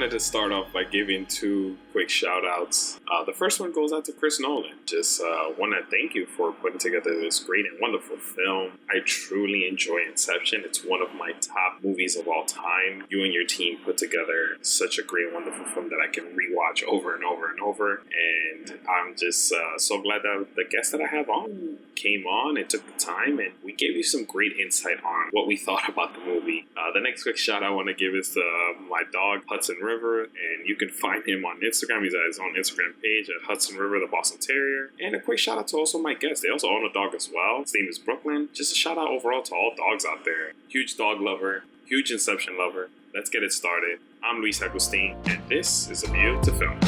wanted to start off by giving two quick shout outs. The first one goes out to Chris Nolan. Just want to thank you for putting together this great and wonderful film. I truly enjoy Inception. It's one of my top movies of all time. You and your team put together such a great and wonderful film that I can rewatch over and over and over. And I'm just so glad that the guest that I have on came on and took the time, and we gave you some great insight on what we thought about the movie. The next quick shout I want to give is to my dog, Hudson River, and you can find him on Instagram. He's at his own Instagram page at Hudson River, the Boston Terrier. And a quick shout out to also my guests. They also own a dog as well. His name is Brooklyn. Just a shout out overall to all dogs out there. Huge dog lover, huge Inception lover. Let's get it started. I'm Luis Agustin, and this is A View to Film.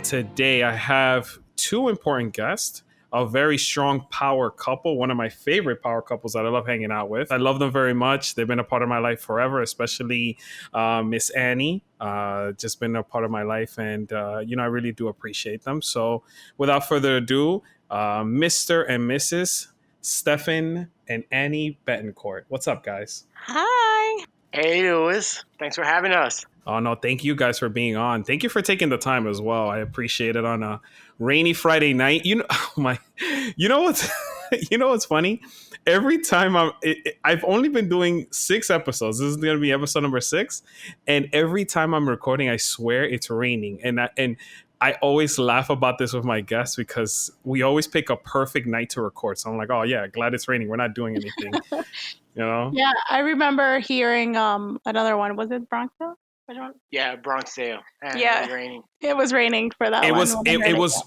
Today, I have two important guests, a very strong power couple, one of my favorite power couples that I love hanging out with. I love them very much. They've been a part of my life forever, especially Miss Annie, just been a part of my life. And, I really do appreciate them. So without further ado, Mr. and Mrs. Stephen and Anny Betancourt. What's up, guys? Hi. Hey, Luis. Thanks for having us. Oh, no, thank you guys for being on. Thank you for taking the time as well. I appreciate it on a rainy Friday night. You know what's funny? Every time I've only been doing 6 episodes. This is going to be episode number 6. And every time I'm recording, I swear it's raining. And I always laugh about this with my guests because we always pick a perfect night to record. So I'm like, oh yeah, glad it's raining. We're not doing anything, Yeah, I remember hearing another one. Was it Bronxville? Yeah, Bronxdale. Yeah. It was raining. It was raining for that one.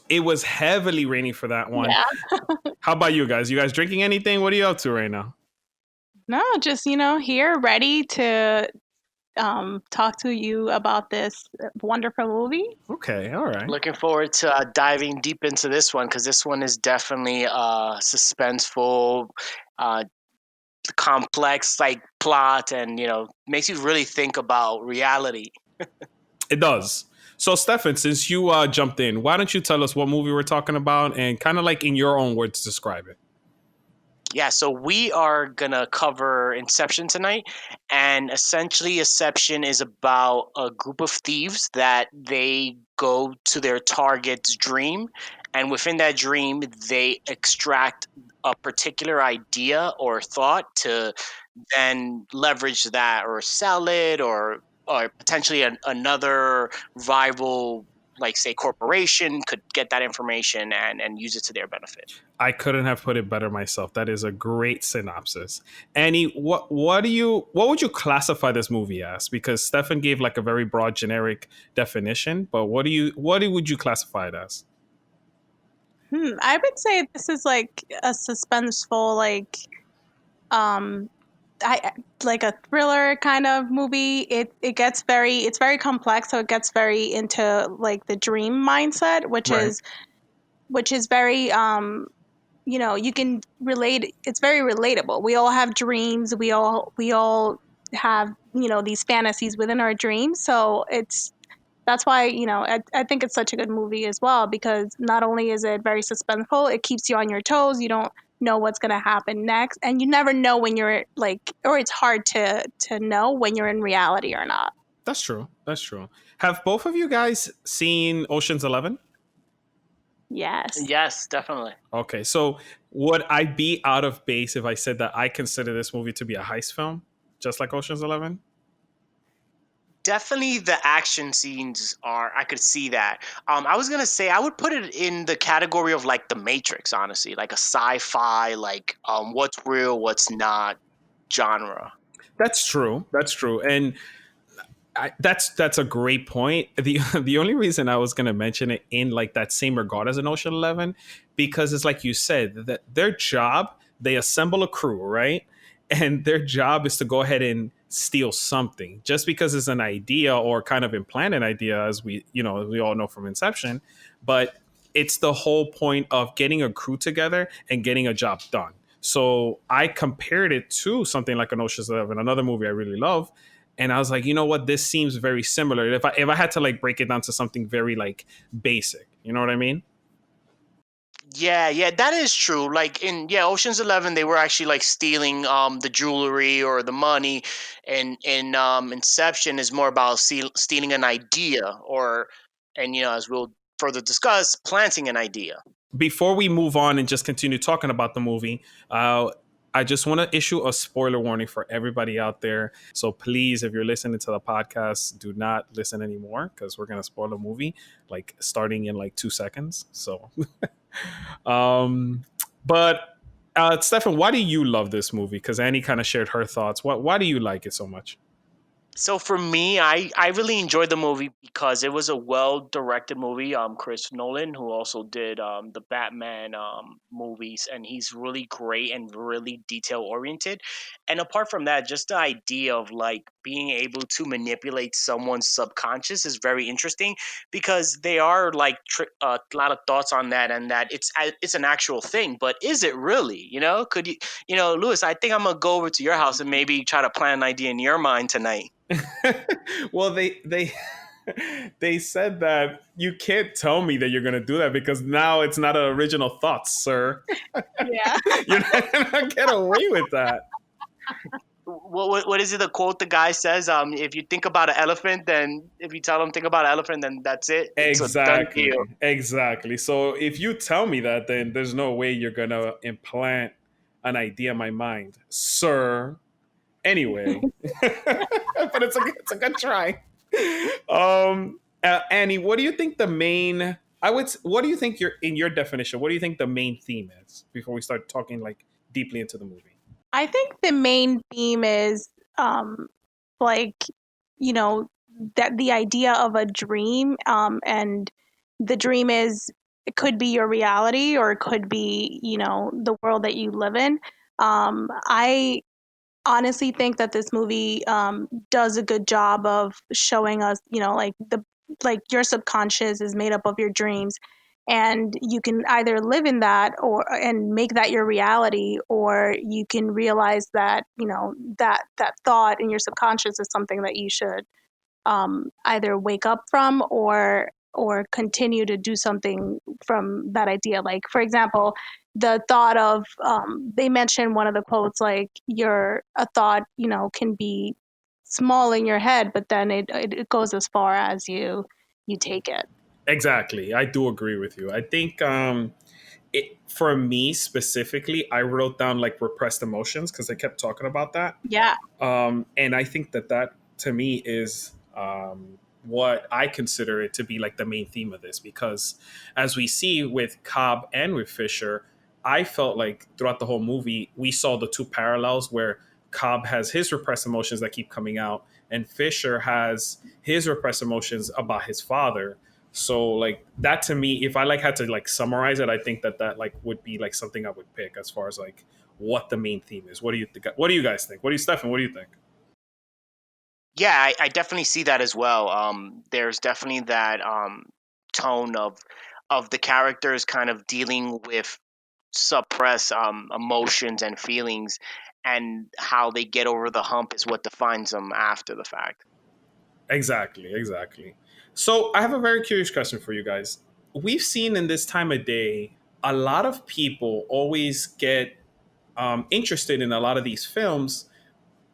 It was heavily raining for that one. Yeah. How about you guys? You guys drinking anything? What are you up to right now? No, just here, ready to talk to you about this wonderful movie. Okay, all right. Looking forward to diving deep into this one because this one is definitely suspenseful, complex plot, and makes you really think about reality. It does. So Stefan, since you jumped in, why don't you tell us what movie we're talking about and kind of in your own words describe it? Yeah, so we are gonna cover Inception tonight, and essentially Inception is about a group of thieves that they go to their target's dream, and within that dream they extract a particular idea or thought to then leverage that or sell it or potentially another rival, say corporation, could get that information and use it to their benefit. I couldn't have put it better myself. That is a great synopsis. Annie, what would you classify this movie as? Because Stefan gave a very broad generic definition, but what would you classify it as? I would say this is a suspenseful, a thriller kind of movie. It's very complex, so it gets very into the dream mindset, which is very you can relate. It's very relatable. We all have dreams. We all have these fantasies within our dreams. So that's why I think it's such a good movie as well, because not only is it very suspenseful, it keeps you on your toes. You don't know what's going to happen next, and you never know when you're or it's hard to know when you're in reality or not. That's true. Have both of you guys seen Ocean's 11? Yes, definitely. Okay, so would I be out of base if I said that I consider this movie to be a heist film, just like Ocean's 11? Definitely the action scenes I could see that. I was going to say I would put it in the category of The Matrix, honestly, a sci-fi, what's real, what's not genre. That's true. And that's a great point. The only reason I was going to mention it in that same regard as an Ocean 11, because it's like you said, that their job, they assemble a crew, right? And their job is to go ahead and steal something just because it's an idea or kind of implanted idea, as we all know from Inception. But it's the whole point of getting a crew together and getting a job done. So I compared it to something like an Ocean's 11, another movie I really love. And I was like, you know what? This seems very similar. If I had to like break it down to something very like basic, you know what I mean? Yeah, that is true. Like in Ocean's 11, they were actually like stealing the jewelry or the money, and in Inception is more about stealing an idea, or and as we'll further discuss, planting an idea. Before we move on and just continue talking about the movie, I just want to issue a spoiler warning for everybody out there. So please, if you're listening to the podcast, do not listen anymore because we're going to spoil the movie, like starting in like 2 seconds. So, um, but Stefan, why do you love this movie? Because Annie kind of shared her thoughts. Why do you like it so much? So for me, I really enjoyed the movie because it was a well directed movie. Chris Nolan, who also did the Batman movies, and he's really great and really detail oriented. And apart from that, just the idea of like being able to manipulate someone's subconscious is very interesting because they are like a lot of thoughts on that, and that it's an actual thing. But is it really? Could Lewis? I think I'm gonna go over to your house and maybe try to plan an idea in your mind tonight. Well, they they said that you can't tell me that you're going to do that because now it's not an original thought, sir. Yeah. You're not going to get away with that. What is it? The quote the guy says, if you think about an elephant, then if you tell them think about an elephant, then that's it. It's a done deal. Exactly. So if you tell me that, then there's no way you're going to implant an idea in my mind, sir. Anyway, but it's a good try. Annie, what do you think the main? What do you think in your definition? What do you think the main theme is before we start talking like deeply into the movie? I think the main theme is like that the idea of a dream, and the dream is, it could be your reality or it could be the world that you live in. I honestly think that this movie does a good job of showing us, like your subconscious is made up of your dreams, and you can either live in that and make that your reality, or you can realize that that thought in your subconscious is something that you should either wake up from or continue to do something from that idea. Like, for example, the thought of they mentioned one of the quotes, like a thought can be small in your head, but then it goes as far as you take it. Exactly. I do agree with you. I think for me specifically, I wrote down like repressed emotions because I kept talking about that. Yeah. And I think that to me is what I consider it to be like the main theme of this, because as we see with Cobb and with Fisher, I felt like throughout the whole movie, we saw the two parallels where Cobb has his repressed emotions that keep coming out, and Fisher has his repressed emotions about his father. So like that to me, if I like had to like summarize it, I think that like would be like something I would pick as far as like what the main theme is. What do you think? What do you guys think? Stefan, what do you think? Yeah, I definitely see that as well. There's definitely that tone of the characters kind of dealing with suppress emotions and feelings, and how they get over the hump is what defines them after the fact. Exactly. So I have a very curious question for you guys. We've seen in this time of day, a lot of people always get interested in a lot of these films,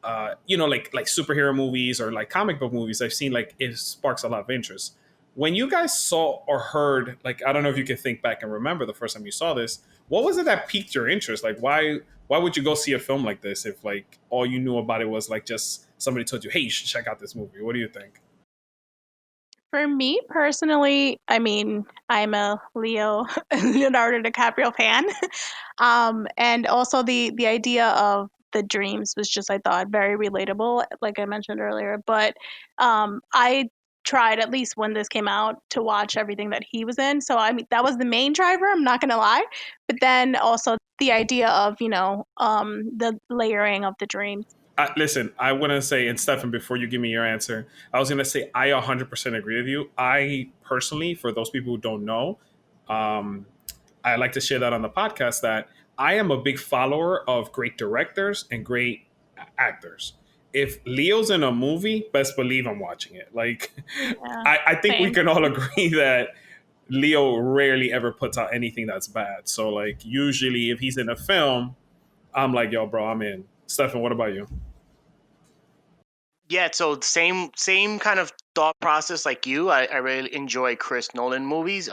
like superhero movies or like comic book movies. I've seen like it sparks a lot of interest. When you guys saw or heard, like, I don't know if you can think back and remember the first time you saw this, what was it that piqued your interest? Like, why would you go see a film like this if like all you knew about it was like just somebody told you, hey, you should check out this movie? What do you think? For me personally, I mean, I'm a Leonardo DiCaprio fan. And also the idea of the dreams was just, I thought, very relatable, like I mentioned earlier. But I tried, at least when this came out, to watch everything that he was in. So I mean, that was the main driver, I'm not gonna lie. But then also the idea of, the layering of the dreams. Listen, I want to say, and Stefan, before you give me your answer, I was going to say I 100% agree with you. I personally, for those people who don't know, I like to share that on the podcast that I am a big follower of great directors and great actors. If Leo's in a movie, best believe I'm watching it. Like, Yeah, I think we same. can all agree that Leo rarely ever puts out anything that's bad. So, like, usually if he's in a film, I'm like, yo, bro, I'm in. Stefan, what about you? Yeah, so same kind of thought process like you. I really enjoy Chris Nolan movies.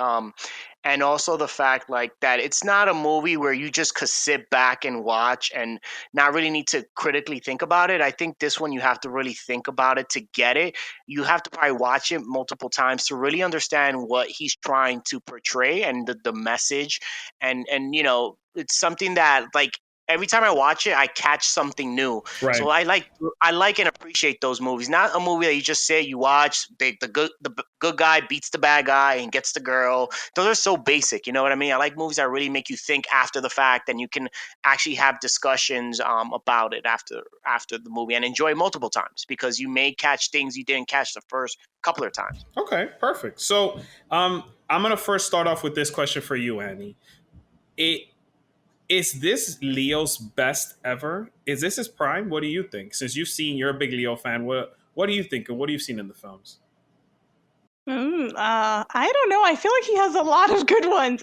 And also the fact like that it's not a movie where you just could sit back and watch and not really need to critically think about it. I think this one you have to really think about it to get it. You have to probably watch it multiple times to really understand what he's trying to portray and the message. And it's something that like every time I watch it, I catch something new. Right. So I like and appreciate those movies. Not a movie that you just sit, you watch, the good guy beats the bad guy and gets the girl. Those are so basic, you know what I mean? I like movies that really make you think after the fact, and you can actually have discussions about it after the movie and enjoy it multiple times because you may catch things you didn't catch the first couple of times. Okay, perfect. So, I'm gonna first start off with this question for you, Annie. It Is this Leo's best ever? Is this his prime? What do you think? Since you're a big Leo fan. What do you think, and what have you seen in the films? I don't know. I feel like he has a lot of good ones.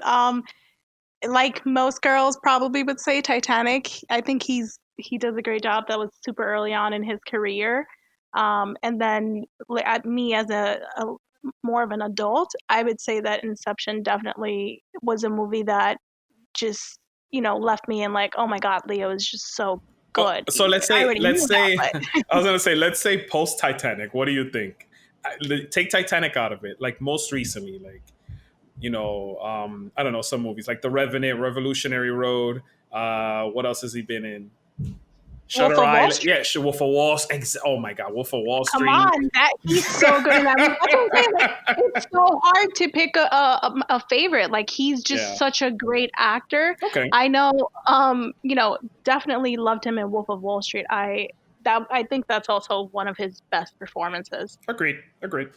Like most girls probably would say Titanic. I think he does a great job. That was super early on in his career. And then at me as a more of an adult, I would say that Inception definitely was a movie that just left me in like, oh my god, Leo is just so Oh, good. so let's I say, already knew that, but I was gonna say, let's say post Titanic. What do you think? Take Titanic out of it. Like most recently, like I don't know, some movies like The Revenant, Revolutionary Road. What else has he been in? Wolf Shutter of Wall Island. Street. Yeah, Wolf of Wall. Oh my God, Wolf of Wall Come Street. on, that he's so good in that movie. That's what I'm saying. Like, it's so hard to pick a favorite. Like he's just Yeah. such a great actor. Okay. I know. Definitely loved him in Wolf of Wall Street. I think that's also one of his best performances. Agreed. Agreed.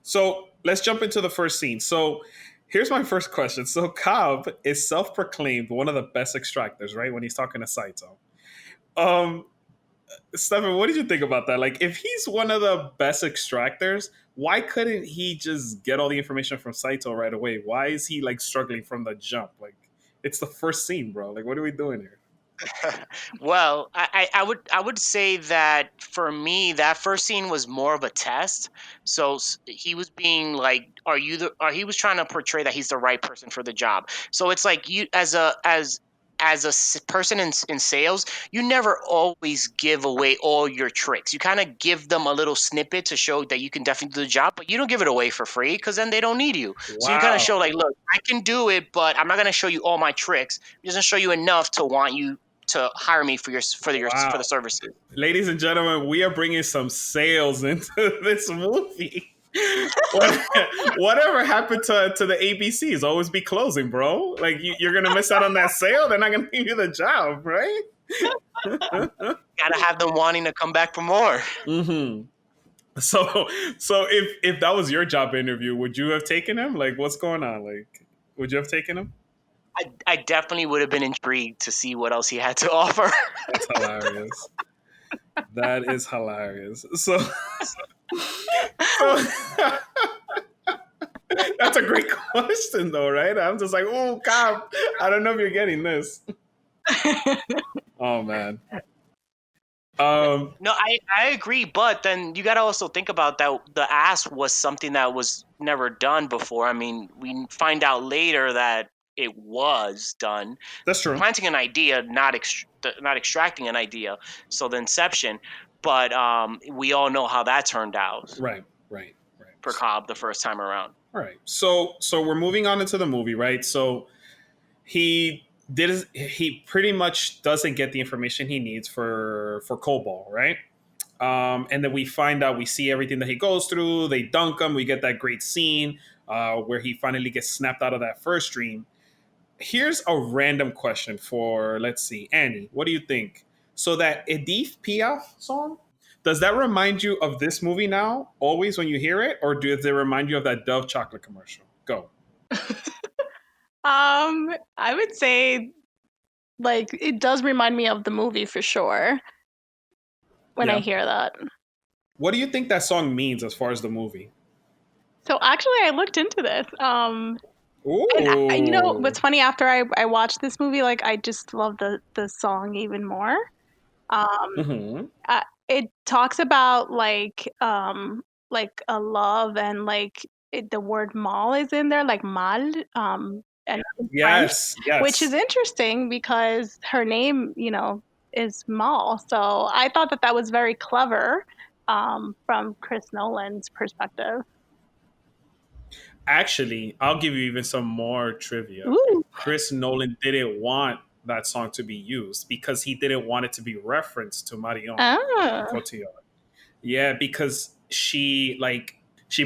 So let's jump into the first scene. So here's my first question. So Cobb is self-proclaimed one of the best extractors, right? When he's talking to Saito. Um, Stefan, what did you think about that? Like, if he's one of the best extractors, why couldn't he just get all the information from Saito right away? Why is he like struggling from the jump? Like, it's the first scene, bro. Like, what are we doing here? Well, I would say that for me, that first scene was more of a test. So he was being like, "Are you the?" Or he was trying to portray that he's the right person for the job. So it's like you, as a person in sales, you never always give away all your tricks. You kind of give them a little snippet to show that you can definitely do the job, but you don't give it away for free because then they don't need you. So you kind of Wow. show like, look, I can do it, but I'm not going to show you all my tricks. It doesn't show you enough to want you to hire me for Wow. the services. Ladies and gentlemen, we are bringing some sales into this movie. Whatever happened to the ABCs? Always be closing, bro. Like you're gonna miss out on that sale. They're not gonna give you the job, right? Gotta have them wanting to come back for more. Mm-hmm. So if that was your job interview, would you have taken him? Like, what's going on? Like, would you have taken him? I definitely would have been intrigued to see what else he had to offer. That's hilarious. That is hilarious. So that's a great question, though, right? I'm just like, oh, Cobb, I don't know if you're getting this. Oh man. No, I agree, but then you got to also think about that the ass was something that was never done before. I mean, we find out later that it was done. That's true. Planting an idea, not extracting an idea. So the inception, but we all know how that turned out. Right. For Cobb the first time around. All right. So we're moving on into the movie, right? So he pretty much doesn't get the information he needs for Cobalt, right? And then we find out, we see everything that he goes through. They dunk him. We get that great scene where he finally gets snapped out of that first dream. Here's a random question for, let's see, Annie. What do you think? So that Edith Piaf song, does that remind you of this movie now, always when you hear it? Or does it remind you of that Dove chocolate commercial? Go. I would say Like, it does remind me of the movie for sure when I Yeah. hear that. What do you think that song means as far as the movie? So actually, I looked into this. And you know Ooh. what's funny? After I watched this movie, like I just love the song even more. Um, Mm-hmm. it talks about like a love and like the word mal is in there, like mal, and in French, Yes, which is yes. interesting because her name, is Mal. So I thought that that was very clever, from Chris Nolan's perspective. Actually, I'll give you even some more trivia. Ooh. Chris Nolan didn't want that song to be used because he didn't want it to be referenced to Marion Ah. Cotillard. Yeah, because she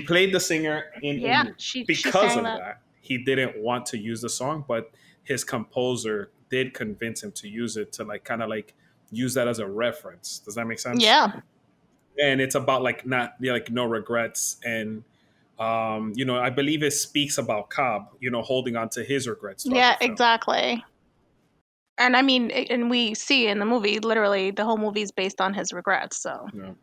played the singer in a Yeah, movie. she Because sang of that. that, he didn't want to use the song, but his composer did convince him to use it to like kind of like use that as a reference. Does that make sense? Yeah. And it's about like not like no regrets and I believe it speaks about Cobb, holding on to his regrets throughout the Yeah, film. exactly. And I mean, and we see in the movie, literally, the whole movie is based on his regrets. So, Yeah.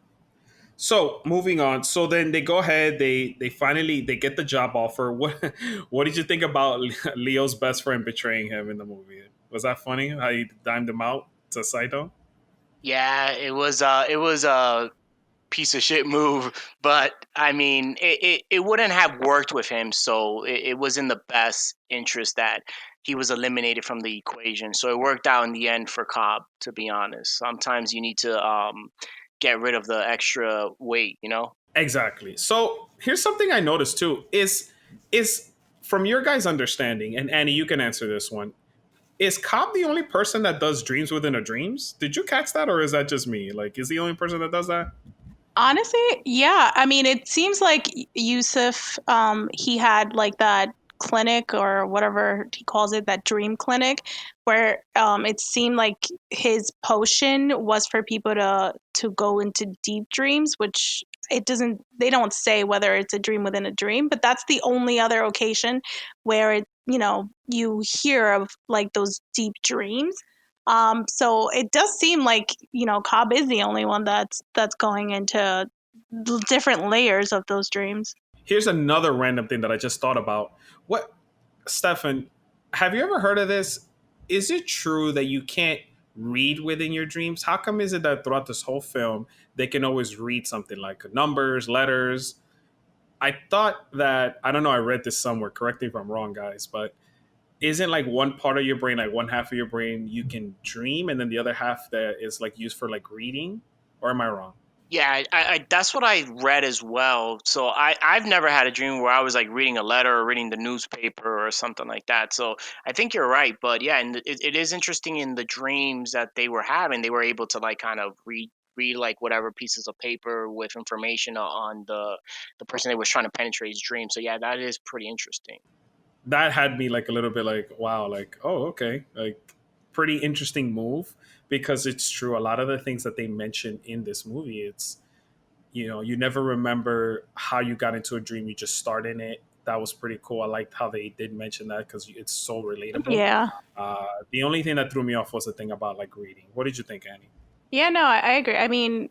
So moving on. So then they go ahead. They finally they get the job offer. What did you think about Leo's best friend betraying him in the movie? Was that funny? How he dimed him out to Saito? Yeah, it was a piece of shit move, but I mean, it wouldn't have worked with him, so it was in the best interest that he was eliminated from the equation. So it worked out in the end for Cobb, to be honest. Sometimes you need to get rid of the extra weight, you know? Exactly. So here's something I noticed too. Is from your guys' understanding, and Annie, you can answer this one. Is Cobb the only person that does dreams within a dreams? Did you catch that, or is that just me? Like, is he the only person that does that? honestly, yeah. I mean, it seems like Yusuf, he had like that clinic or whatever he calls it, that dream clinic, where it seemed like his potion was for people to go into deep dreams, which they don't say whether it's a dream within a dream, but that's the only other occasion where you hear of like those deep dreams. So it does seem like, Cobb is the only one that's going into different layers of those dreams. Here's another random thing that I just thought about. What, Stefan, have you ever heard of this? Is it true that you can't read within your dreams? How come is it that throughout this whole film they can always read something like numbers, letters? I thought that I don't know. I read this somewhere. Correct me if I'm wrong, guys, but isn't like one part of your brain, like one half of your brain, you can dream, and then the other half that is like used for like reading? Or am I wrong? Yeah, that's what I read as well. So I've never had a dream where I was like reading a letter or reading the newspaper or something like that. So I think you're right. But yeah, and it is interesting in the dreams that they were having, they were able to like kind of read like whatever pieces of paper with information on the person they was trying to penetrate his dream. So yeah, that is pretty interesting. That had me like a little bit like, wow, like, oh, okay, like pretty interesting move, because it's true. A lot of the things that they mention in this movie, it's, you never remember how you got into a dream, you just start in it. That was pretty cool. I liked how they did mention that because it's so relatable. Yeah. The only thing that threw me off was the thing about like reading. What did you think, Annie? Yeah, no, I agree. I mean,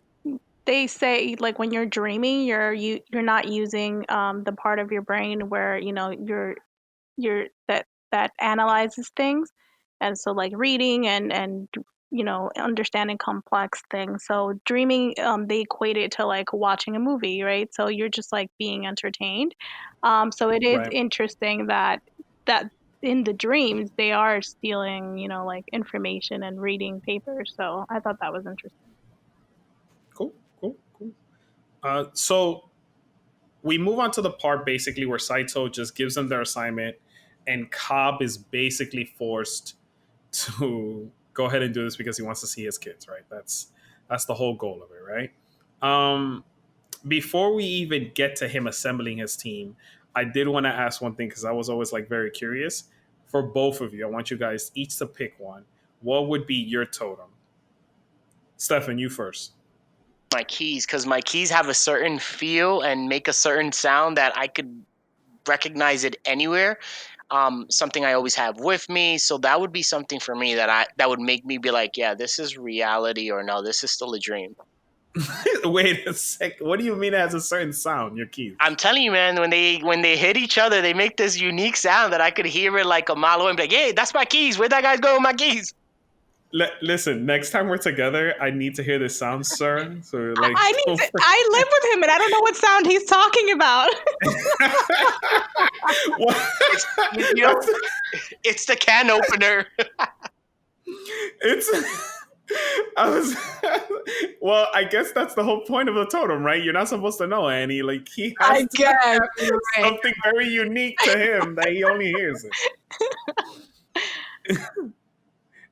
they say like when you're dreaming, you're not using the part of your brain where you're that analyzes things, and so like reading and understanding complex things. So dreaming, they equate it to like watching a movie, right? So you're just like being entertained. So it is Right. interesting that in the dreams they are stealing, like information and reading papers. So I thought that was interesting. Cool. Cool. Cool. So we move on to the part basically where Saito just gives them their assignment, and Cobb is basically forced to go ahead and do this because he wants to see his kids, right? That's the whole goal of it, right? Um, Before we even get to him assembling his team, I did want to ask one thing because I was always like very curious. For both of you, I want you guys each to pick one. What would be your totem? Stefan, you first. My keys, because my keys have a certain feel and make a certain sound that I could recognize it anywhere. something I always have with me. So that would be something for me that would make me be like, yeah, this is reality, or no, this is still a dream. Wait a sec. What do you mean it has a certain sound? Your keys? I'm telling you, man, when they hit each other, they make this unique sound that I could hear it like a mile away and be like, hey, that's my keys. Where'd that guy go with my keys? Listen, next time we're together, I need to hear this sound, sir. So like, I live with him, and I don't know what sound he's talking about. It's the can opener. Well, I guess that's the whole point of the totem, right? You're not supposed to know, Annie. Like, he has I guess something very unique to him that he only hears it.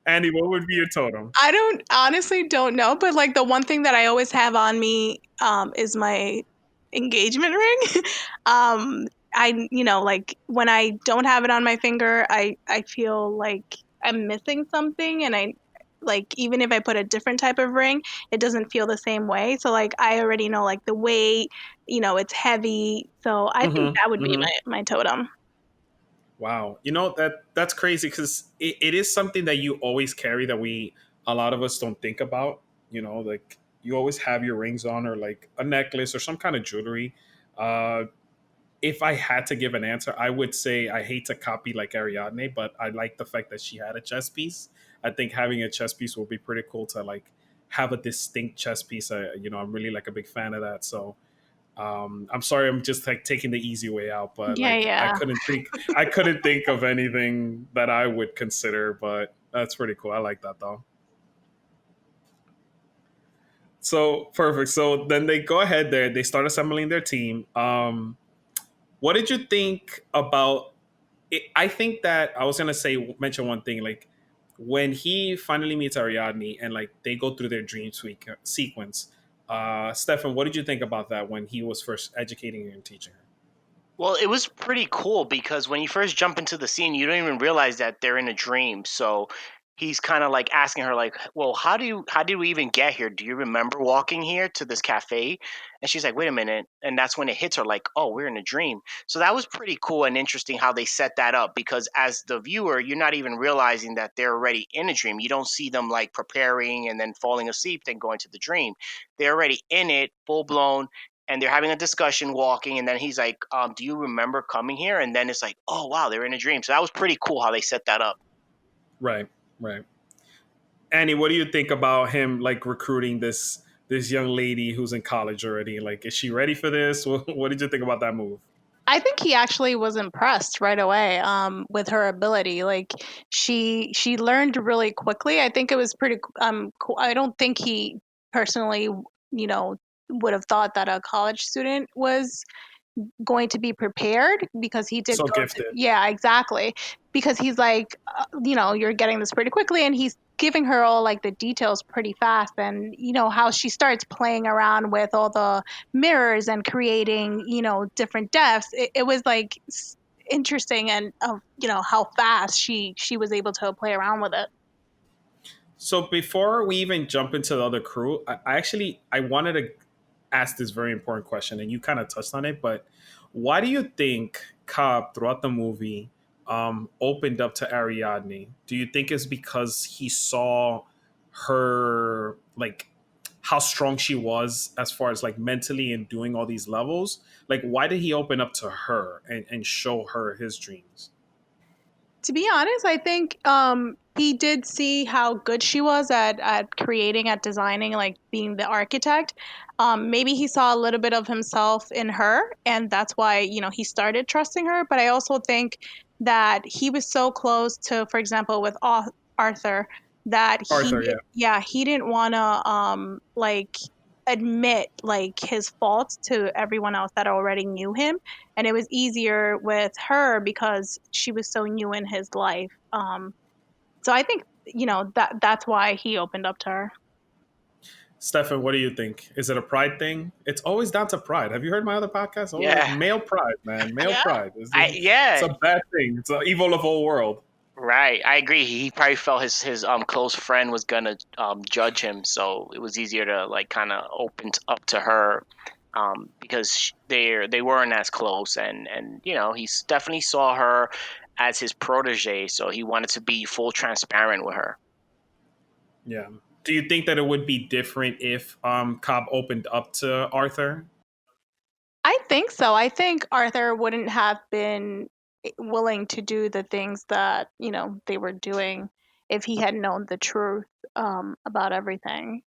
Andy, what would be your totem? I honestly don't know, but like the one thing that I always have on me is my engagement ring. Like when I don't have it on my finger, I feel like I'm missing something, and I like even if I put a different type of ring, it doesn't feel the same way. So like I already know like the weight, it's heavy. So I think that would be my totem. Wow. That's crazy because it is something that you always carry that a lot of us don't think about. Like you always have your rings on or like a necklace or some kind of jewelry. If I had to give an answer, I would say I hate to copy like Ariadne, but I like the fact that she had a chess piece. I think having a chess piece will be pretty cool to like have a distinct chess piece. I'm really like a big fan of that. So I'm sorry, I'm just like taking the easy way out, but I couldn't think of anything that I would consider, but that's pretty cool. I like that though. So perfect. So then they go ahead there. They start assembling their team. What did you think about it? I think that I was gonna mention one thing. Like when he finally meets Ariadne and like they go through their dream sequence. Stefan, what did you think about that when he was first educating her and teaching her? Well, it was pretty cool because when you first jump into the scene, you don't even realize that they're in a dream. So he's kind of like asking her, like, "Well, how did we even get here? Do you remember walking here to this cafe?" And she's like, "Wait a minute," and that's when it hits her, like, "Oh, we're in a dream." So that was pretty cool and interesting how they set that up because as the viewer, you're not even realizing that they're already in a dream. You don't see them like preparing and then falling asleep, then going to the dream. They're already in it, full blown, and they're having a discussion walking, and then he's like, do you remember coming here? And then it's like, oh wow, they're in a dream. So that was pretty cool how they set that up. Right. Annie, what do you think about him like recruiting this young lady who's in college already? Like, is she ready for this? What did you think about that move? I think he actually was impressed right away with her ability. Like she learned really quickly. I think it was pretty cool. I don't think he personally, would have thought that a college student was going to be prepared because he did so gifted. Yeah, exactly. Because he's like, you're getting this pretty quickly, and he's giving her all like the details pretty fast, and how she starts playing around with all the mirrors and creating different depths. It was like interesting, and how fast she was able to play around with it. So before we even jump into the other crew, I wanted to ask this very important question, and you kind of touched on it, but why do you think Cobb throughout the movie opened up to Ariadne? Do you think it's because he saw her, like how strong she was as far as like mentally and doing all these levels? Like, why did he open up to her and show her his dreams? To be honest, I think he did see how good she was at creating, at designing, like being the architect. Maybe he saw a little bit of himself in her, and that's why he started trusting her. But I also think that he was so close to, for example, with Arthur, that he didn't want to like admit like his faults to everyone else that already knew him, and it was easier with her because she was so new in his life. So I think that's why he opened up to her. Stefan, what do you think? Is it a pride thing? It's always down to pride. Have you heard my other podcast? Yeah. Male pride, man. Male pride. It's a bad thing. It's an evil of the whole world. Right, I agree. He probably felt his close friend was gonna judge him, so it was easier to like kind of open up to her because they weren't as close, and he definitely saw her as his protege, so he wanted to be full transparent with her. Yeah. Do you think that it would be different if Cobb opened up to Arthur? I think so. I think Arthur wouldn't have been willing to do the things that, they were doing if he had known the truth about everything.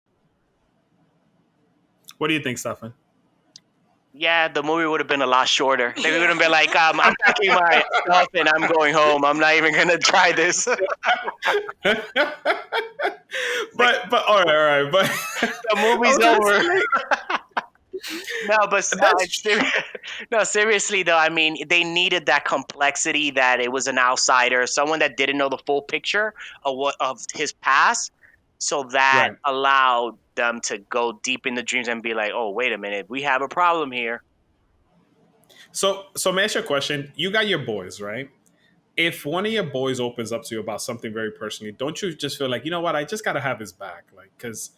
What do you think, Stefan? Yeah, the movie would have been a lot shorter. They would have been like, I'm packing my stuff and I'm going home. I'm not even going to try this. but all right. But the movie's over. No, seriously though. I mean, they needed that complexity, that it was an outsider, someone that didn't know the full picture of his past, so that allowed them to go deep in the dreams and be like, "Oh, wait a minute, we have a problem here." So may I ask you a question? You got your boys, right? If one of your boys opens up to you about something very personally, don't you just feel like, you know what, I just got to have his back, like, because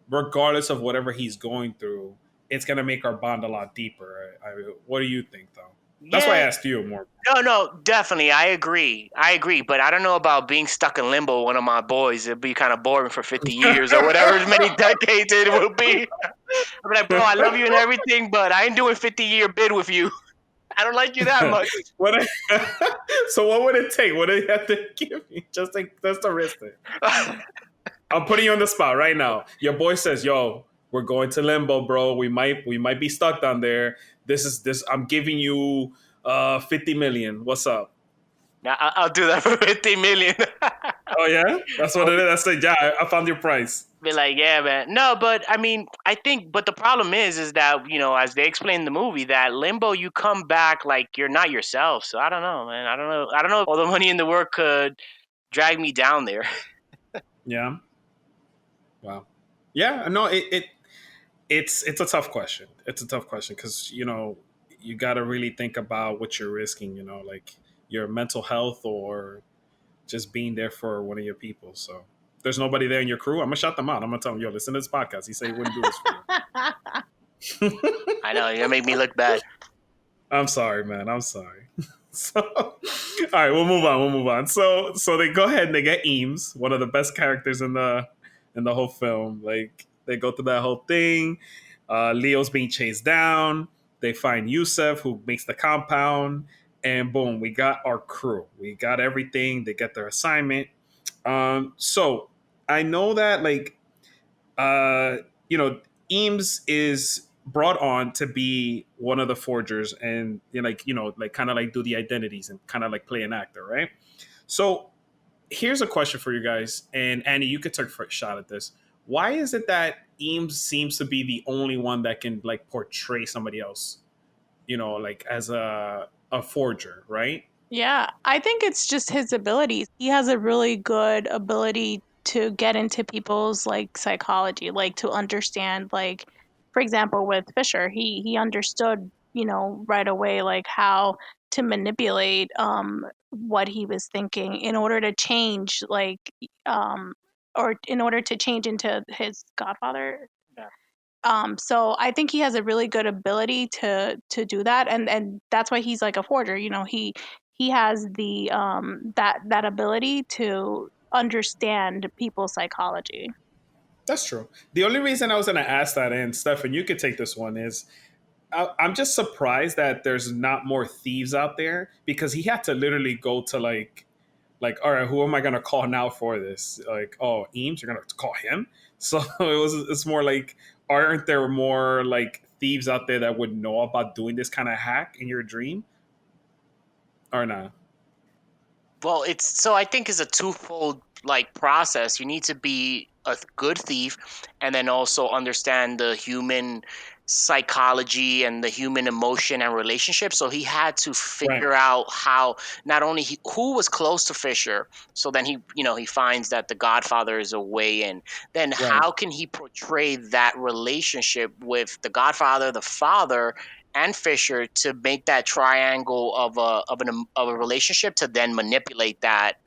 regardless of whatever he's going through, it's going to make our bond a lot deeper. What do you think, though? That's why I asked you more. No, definitely. I agree. But I don't know about being stuck in limbo with one of my boys. It'd be kind of boring for 50 years or whatever many decades it will be. I'm like, bro, I love you and everything, but I ain't doing 50-year bid with you. I don't like you that much. So what would it take? What do you have to give me? Just to risk it. I'm putting you on the spot right now. Your boy says, yo, we're going to limbo, bro. We might be stuck down there. This. I'm giving you 50 million. What's up? Now, I'll do that for 50 million. Oh, yeah? That's what it is. I found your price. Be like, yeah, man. No, but I mean, I think, but the problem is that, as they explain in the movie, that limbo, you come back like you're not yourself. So I don't know, man. I don't know if all the money in the world could drag me down there. Yeah. Wow. Yeah, no, it's a tough question. It's a tough question because, you got to really think about what you're risking, like your mental health or just being there for one of your people. So there's nobody there in your crew. I'm going to shout them out. I'm going to tell them, yo, listen to this podcast. He said he wouldn't do this for you. I know. You're going to make me look bad. I'm sorry, man. I'm sorry. So, all right, we'll move on. So they go ahead and they get Eames, one of the best characters in the whole film. Like, they go through that whole thing. Leo's being chased down. They find Yusef, who makes the compound, and boom, we got our crew. We got everything. They get their assignment. So I know that, like, Eames is brought on to be one of the forgers and, kind of like do the identities and kind of like play an actor, right? So here's a question for you guys. And Annie, you could take a shot at this. Why is it that Eames seems to be the only one that can like portray somebody else, like as a forger, right? Yeah, I think it's just his abilities. He has a really good ability to get into people's like psychology, like to understand, like, for example, with Fisher, he understood, right away, like how to manipulate what he was thinking in order to change, like, or in order to change into his godfather. So I think he has a really good ability to do that, and that's why he's like a forger. He has the that ability to understand people's psychology. That's true. The only reason I was going to ask that, and Stefan, you could take this one, is I'm just surprised that there's not more thieves out there, because he had to literally go to like, all right, who am I going to call now for this? Like, oh, Eames, you're going to call him? So it's more like, aren't there more like thieves out there that would know about doing this kind of hack in your dream? Or not? Well, I think it's a twofold like process. You need to be a good thief and then also understand the human psychology and the human emotion and relationship. So he had to figure out how not only who was close to Fisher. So then he finds that the Godfather is away, and then how can he portray that relationship with the Godfather, the father, and Fisher to make that triangle of a relationship to then manipulate that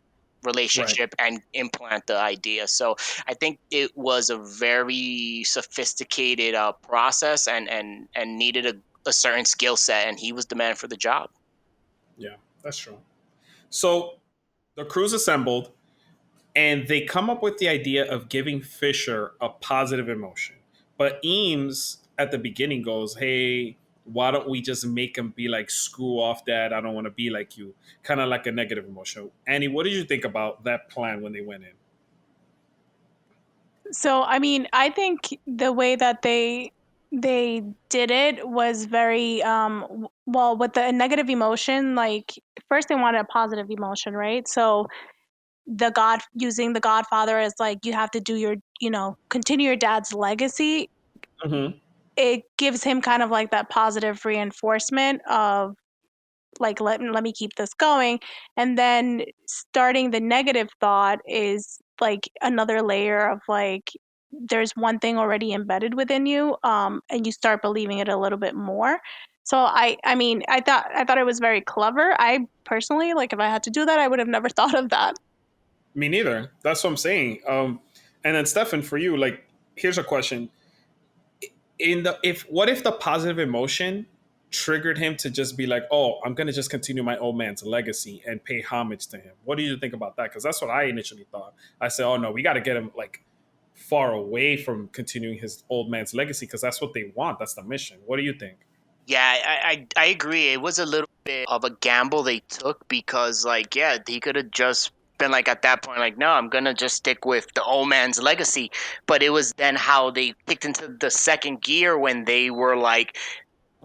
relationship and implant the idea. So I think it was a very sophisticated process and needed a certain skill set, and he was the man for the job. Yeah, that's true. So the crew's assembled, and they come up with the idea of giving Fisher a positive emotion. But Eames at the beginning goes, "Hey, why don't we just make him be like, screw off, Dad? I don't want to be like you." Kind of like a negative emotion. Annie, what did you think about that plan when they went in? So, I mean, I think the way that they did it was very well, with the negative emotion, like first they wanted a positive emotion, right? So using the Godfather as like, you have to do your, continue your dad's legacy. Mm-hmm. It gives him kind of like that positive reinforcement of like, let me keep this going. And then starting the negative thought is like another layer of like, there's one thing already embedded within you, and you start believing it a little bit more. So I mean, I thought it was very clever. I personally, like, if I had to do that, I would have never thought of that. Me neither. That's what I'm saying. And then Stefan, for you, like, here's a question: what if the positive emotion triggered him to just be like, "Oh, I'm gonna just continue my old man's legacy and pay homage to him"? What do you think about that? Because that's what I initially thought. I said, "Oh no, we got to get him like far away from continuing his old man's legacy because that's what they want. That's the mission." What do you think? Yeah, I agree. It was a little bit of a gamble they took because, like, yeah, he could have just been like at that point, like, no, I'm gonna just stick with the old man's legacy. But it was then how they kicked into the second gear when they were like,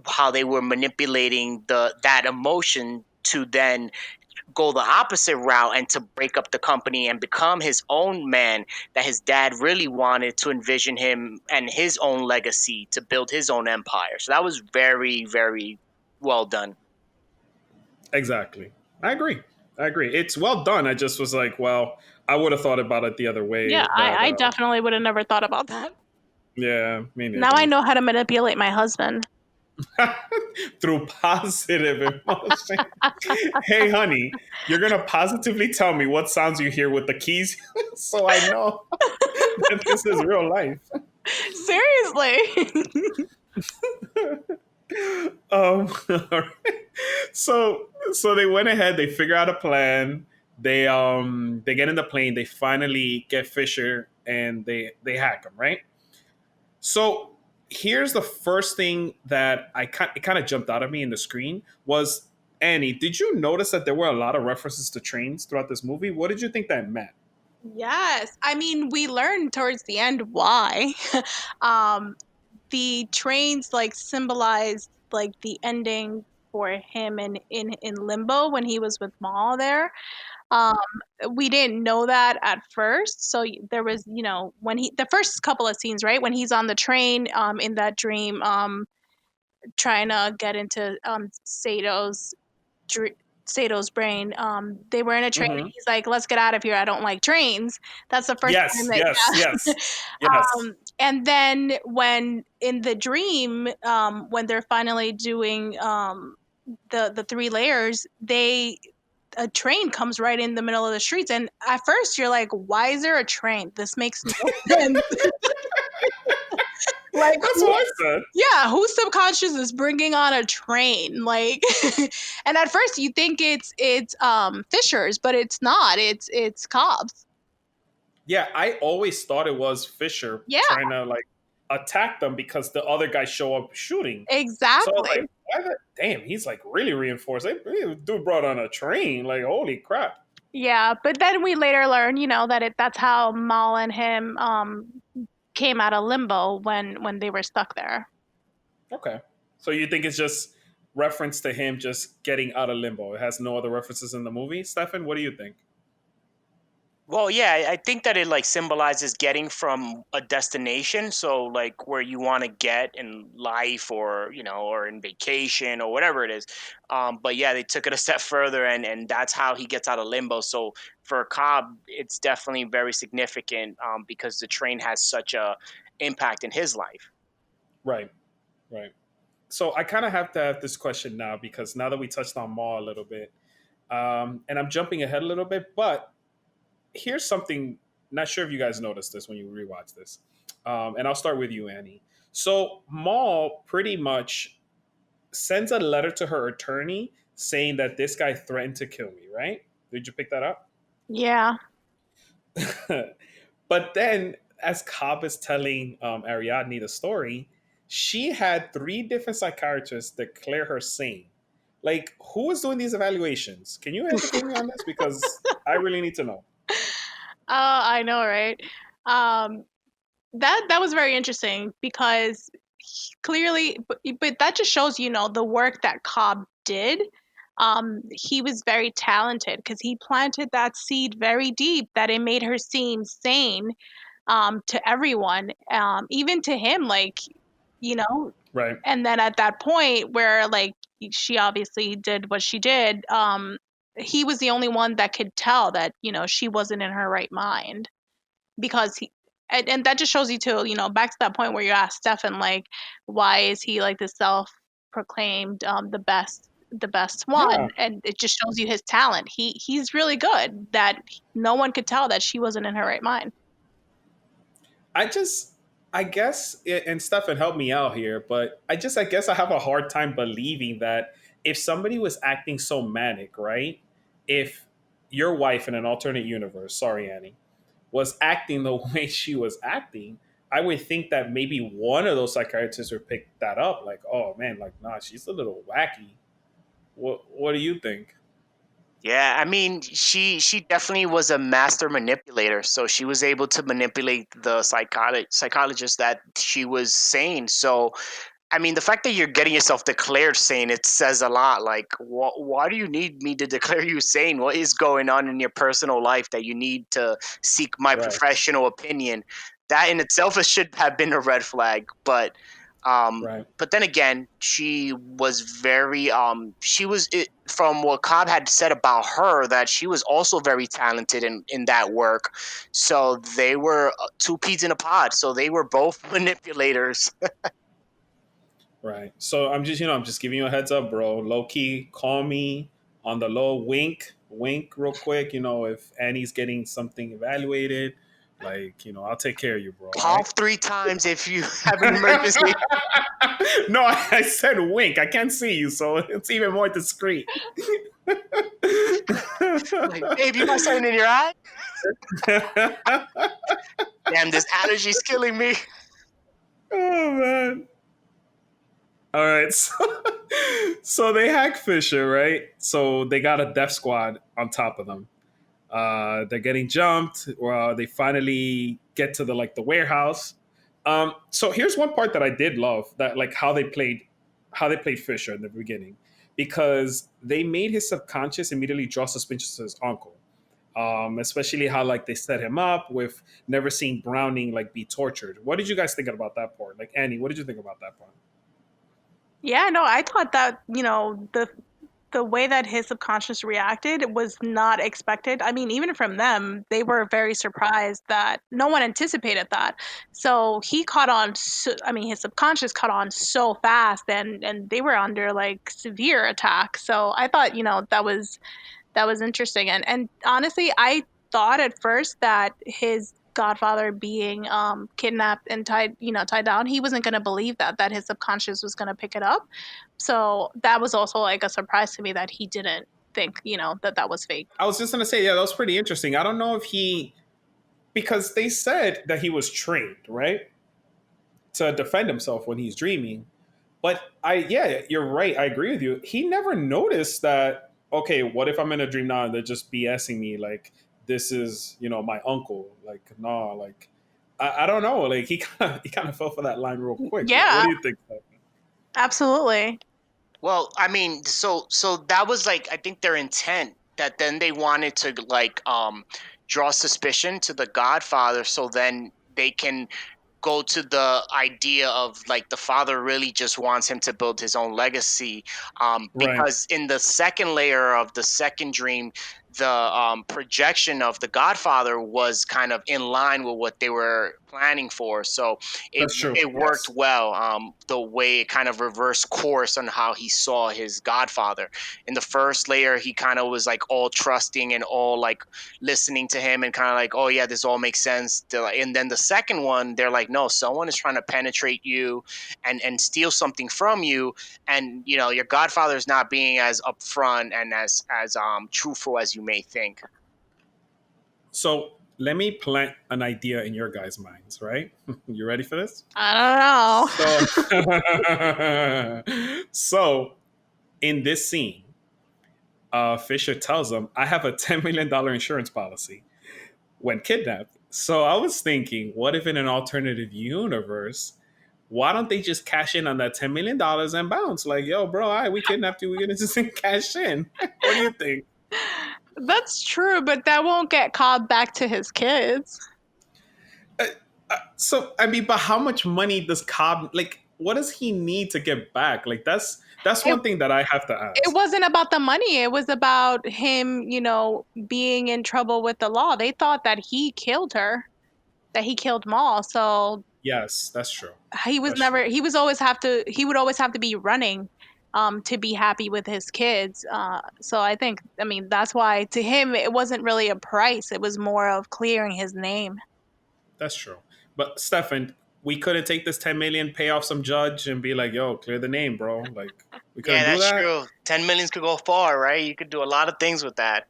how they were manipulating that emotion to then go the opposite route and to break up the company and become his own man that his dad really wanted to envision him and his own legacy to build his own empire. So that was very, very well done. Exactly. I agree. I agree. It's well done. I just was like, well, I would have thought about it the other way. Yeah, That I definitely would have never thought about that. yeah, me Now I neither. know how to manipulate my husband. Through positive emotion. Hey, honey, you're gonna positively tell me what sounds you hear with the keys, so I know that this is real life. Seriously. All right. So they went ahead. They figure out a plan. They get in the plane. They finally get Fisher and they hack him, right? So here's the first thing that it kind of jumped out at me in the screen was, Annie, did you notice that there were a lot of references to trains throughout this movie? What did you think that meant? Yes. I mean, we learned towards the end why. um, the trains like symbolized like the ending for him in limbo when he was with Maul there. Um, we didn't know that at first. So there was, when the first couple of scenes, right? When he's on the train, in that dream, trying to get into dr- Sato's brain. They were in a train. And Mm-hmm. he's like, "Let's get out of here. I don't like trains." That's the first time Yes, that, yes, yeah. yes, yes. And then when in the dream, when they're finally doing the three layers, a train comes right in the middle of the streets, and at first you're like, "Why is there a train? This makes no sense." Like, That's what I said. yeah, whose subconscious is bringing on a train? Like, and at first you think it's Fisher's, but it's not. It's Cobb's. Yeah, I always thought it was Fisher Yeah, trying to like attack them because the other guys show up shooting. So I was like, exactly. damn, he's like really reinforced. Dude brought on a train. Like, holy crap. Yeah, but then we later learn, that that's how Mal and him came out of limbo when they were stuck there. Okay. So you think it's just reference to him just getting out of limbo? It has no other references in the movie? Stefan, what do you think? Well, yeah, I think that it like symbolizes getting from a destination, so like where you want to get in life, or or in vacation or whatever it is. But yeah, they took it a step further, and that's how he gets out of limbo. So for Cobb, it's definitely very significant, because the train has such a impact in his life. Right. Right. So I kind of have to have this question now because now that we touched on Maul a little bit, and I'm jumping ahead a little bit, but here's something. Not sure if you guys noticed this when you rewatch this, and I'll start with you, Annie. So Maul pretty much sends a letter to her attorney saying that this guy threatened to kill me, right? Did you pick that up? Yeah. But then, as Cobb is telling Ariadne the story, she had 3 different psychiatrists declare her sane. Like, who is doing these evaluations? Can you educate me on this? Because I really need to know. I know, right? Um, that was very interesting because clearly, but that just shows, the work that Cobb did. He was very talented because he planted that seed very deep that it made her seem sane, to everyone, even to him, like, you know. Right. And then at that point where, like, she obviously did what she did, he was the only one that could tell that, she wasn't in her right mind, because and that just shows you too, back to that point where you asked Stefan, like, why is he like the self-proclaimed, the best Yeah. one, and it just shows you his talent. He's really good, that no one could tell that she wasn't in her right mind. I guess, and Stefan helped me out here, but I guess I have a hard time believing that if somebody was acting so manic, right? If your wife in an alternate universe, sorry, Annie, was acting the way she was acting, I would think that maybe one of those psychiatrists would pick that up. Like, oh man, like, nah, she's a little wacky. What do you think? Yeah, I mean, she definitely was a master manipulator. So she was able to manipulate the psychologist that she was sane. So I mean, the fact that you're getting yourself declared sane, it says a lot. Like, why do you need me to declare you sane? What is going on in your personal life that you need to seek my Right. professional opinion? That in itself should have been a red flag. Right. But then again, she was very from what Cobb had said about her, that she was also very talented in that work. So they were two peas in a pod. So they were both manipulators. Right. So I'm just giving you a heads up, bro. Low key, call me on the low, wink, wink real quick. If Annie's getting something evaluated, like, I'll take care of you, bro. All right? Cough 3 times if you have an emergency. No, I said wink. I can't see you, so it's even more discreet. Like, babe, you got something in your eye? Damn, this allergy's killing me. Oh man. All right, so they hack Fisher, right? So they got a death squad on top of them. They're getting jumped. They finally get to the warehouse. So here's one part that I did love, that like how they played Fisher in the beginning, because they made his subconscious immediately draw suspicion to his uncle. Especially how like they set him up with never seeing Browning like be tortured. What did you guys think about that part? Like, Annie, what did you think about that part? Yeah, no, I thought that, the way that his subconscious reacted was not expected. I mean, even from them, they were very surprised that no one anticipated that. So he caught on. His subconscious caught on so fast, and they were under like severe attack. So I thought, that was interesting. And honestly, I thought at first that his godfather being kidnapped and tied down, he wasn't going to believe that his subconscious was going to pick it up. So that was also like a surprise to me, that he didn't think that was fake. I was just gonna say, yeah, that was pretty interesting. I don't know if because they said that he was trained, right, to defend himself when he's dreaming. But yeah, you're right. I agree with you. He never noticed that. Okay, what if I'm in a dream now and they're just BSing me? Like, this is my uncle. Like, no, like I don't know. Like he kind of fell for that line real quick. Yeah. What do you think? Absolutely. Well, I mean, so that was like, I think their intent, that then they wanted to like draw suspicion to the Godfather, so then they can go to the idea of like the father really just wants him to build his own legacy, because in the second layer of the second dream, the projection of the Godfather was kind of in line with what they were planning for. So it worked well, the way it kind of reversed course on how he saw his Godfather. In the first layer, he kind of was like all trusting and all like listening to him and kind of like, oh yeah, this all makes sense. And then the second one, they're like, no, someone is trying to penetrate you and steal something from you, and your Godfather is not being as upfront and as truthful as you you may think. So let me plant an idea in your guys' minds, right? You ready for this? I So, so in this scene, Fisher tells him, I have a $10 million insurance policy when kidnapped. So I was thinking, what if in an alternative universe, why don't they just cash in on that $10 million and bounce? Like, yo, bro, all right, we kidnapped you. We're going to just cash in. What do you think? That's true, but that won't get Cobb back to his kids. So, I mean, but how much money does Cobb, like, what does he need to get back? Like, that's one thing that I have to ask. It wasn't about the money. It was about him, being in trouble with the law. They thought that he killed her, that he killed Maul. So Yes, that's true. he was That's never. true. He would always have to be running, to be happy with his kids. So I think, that's why to him it wasn't really a price. It was more of clearing his name. That's true. But Stefan, we couldn't take this 10 million, pay off some judge, and be like, "Yo, clear the name, bro." Like, we couldn't do that's that. true. 10 millions could go far, right? You could do a lot of things with that.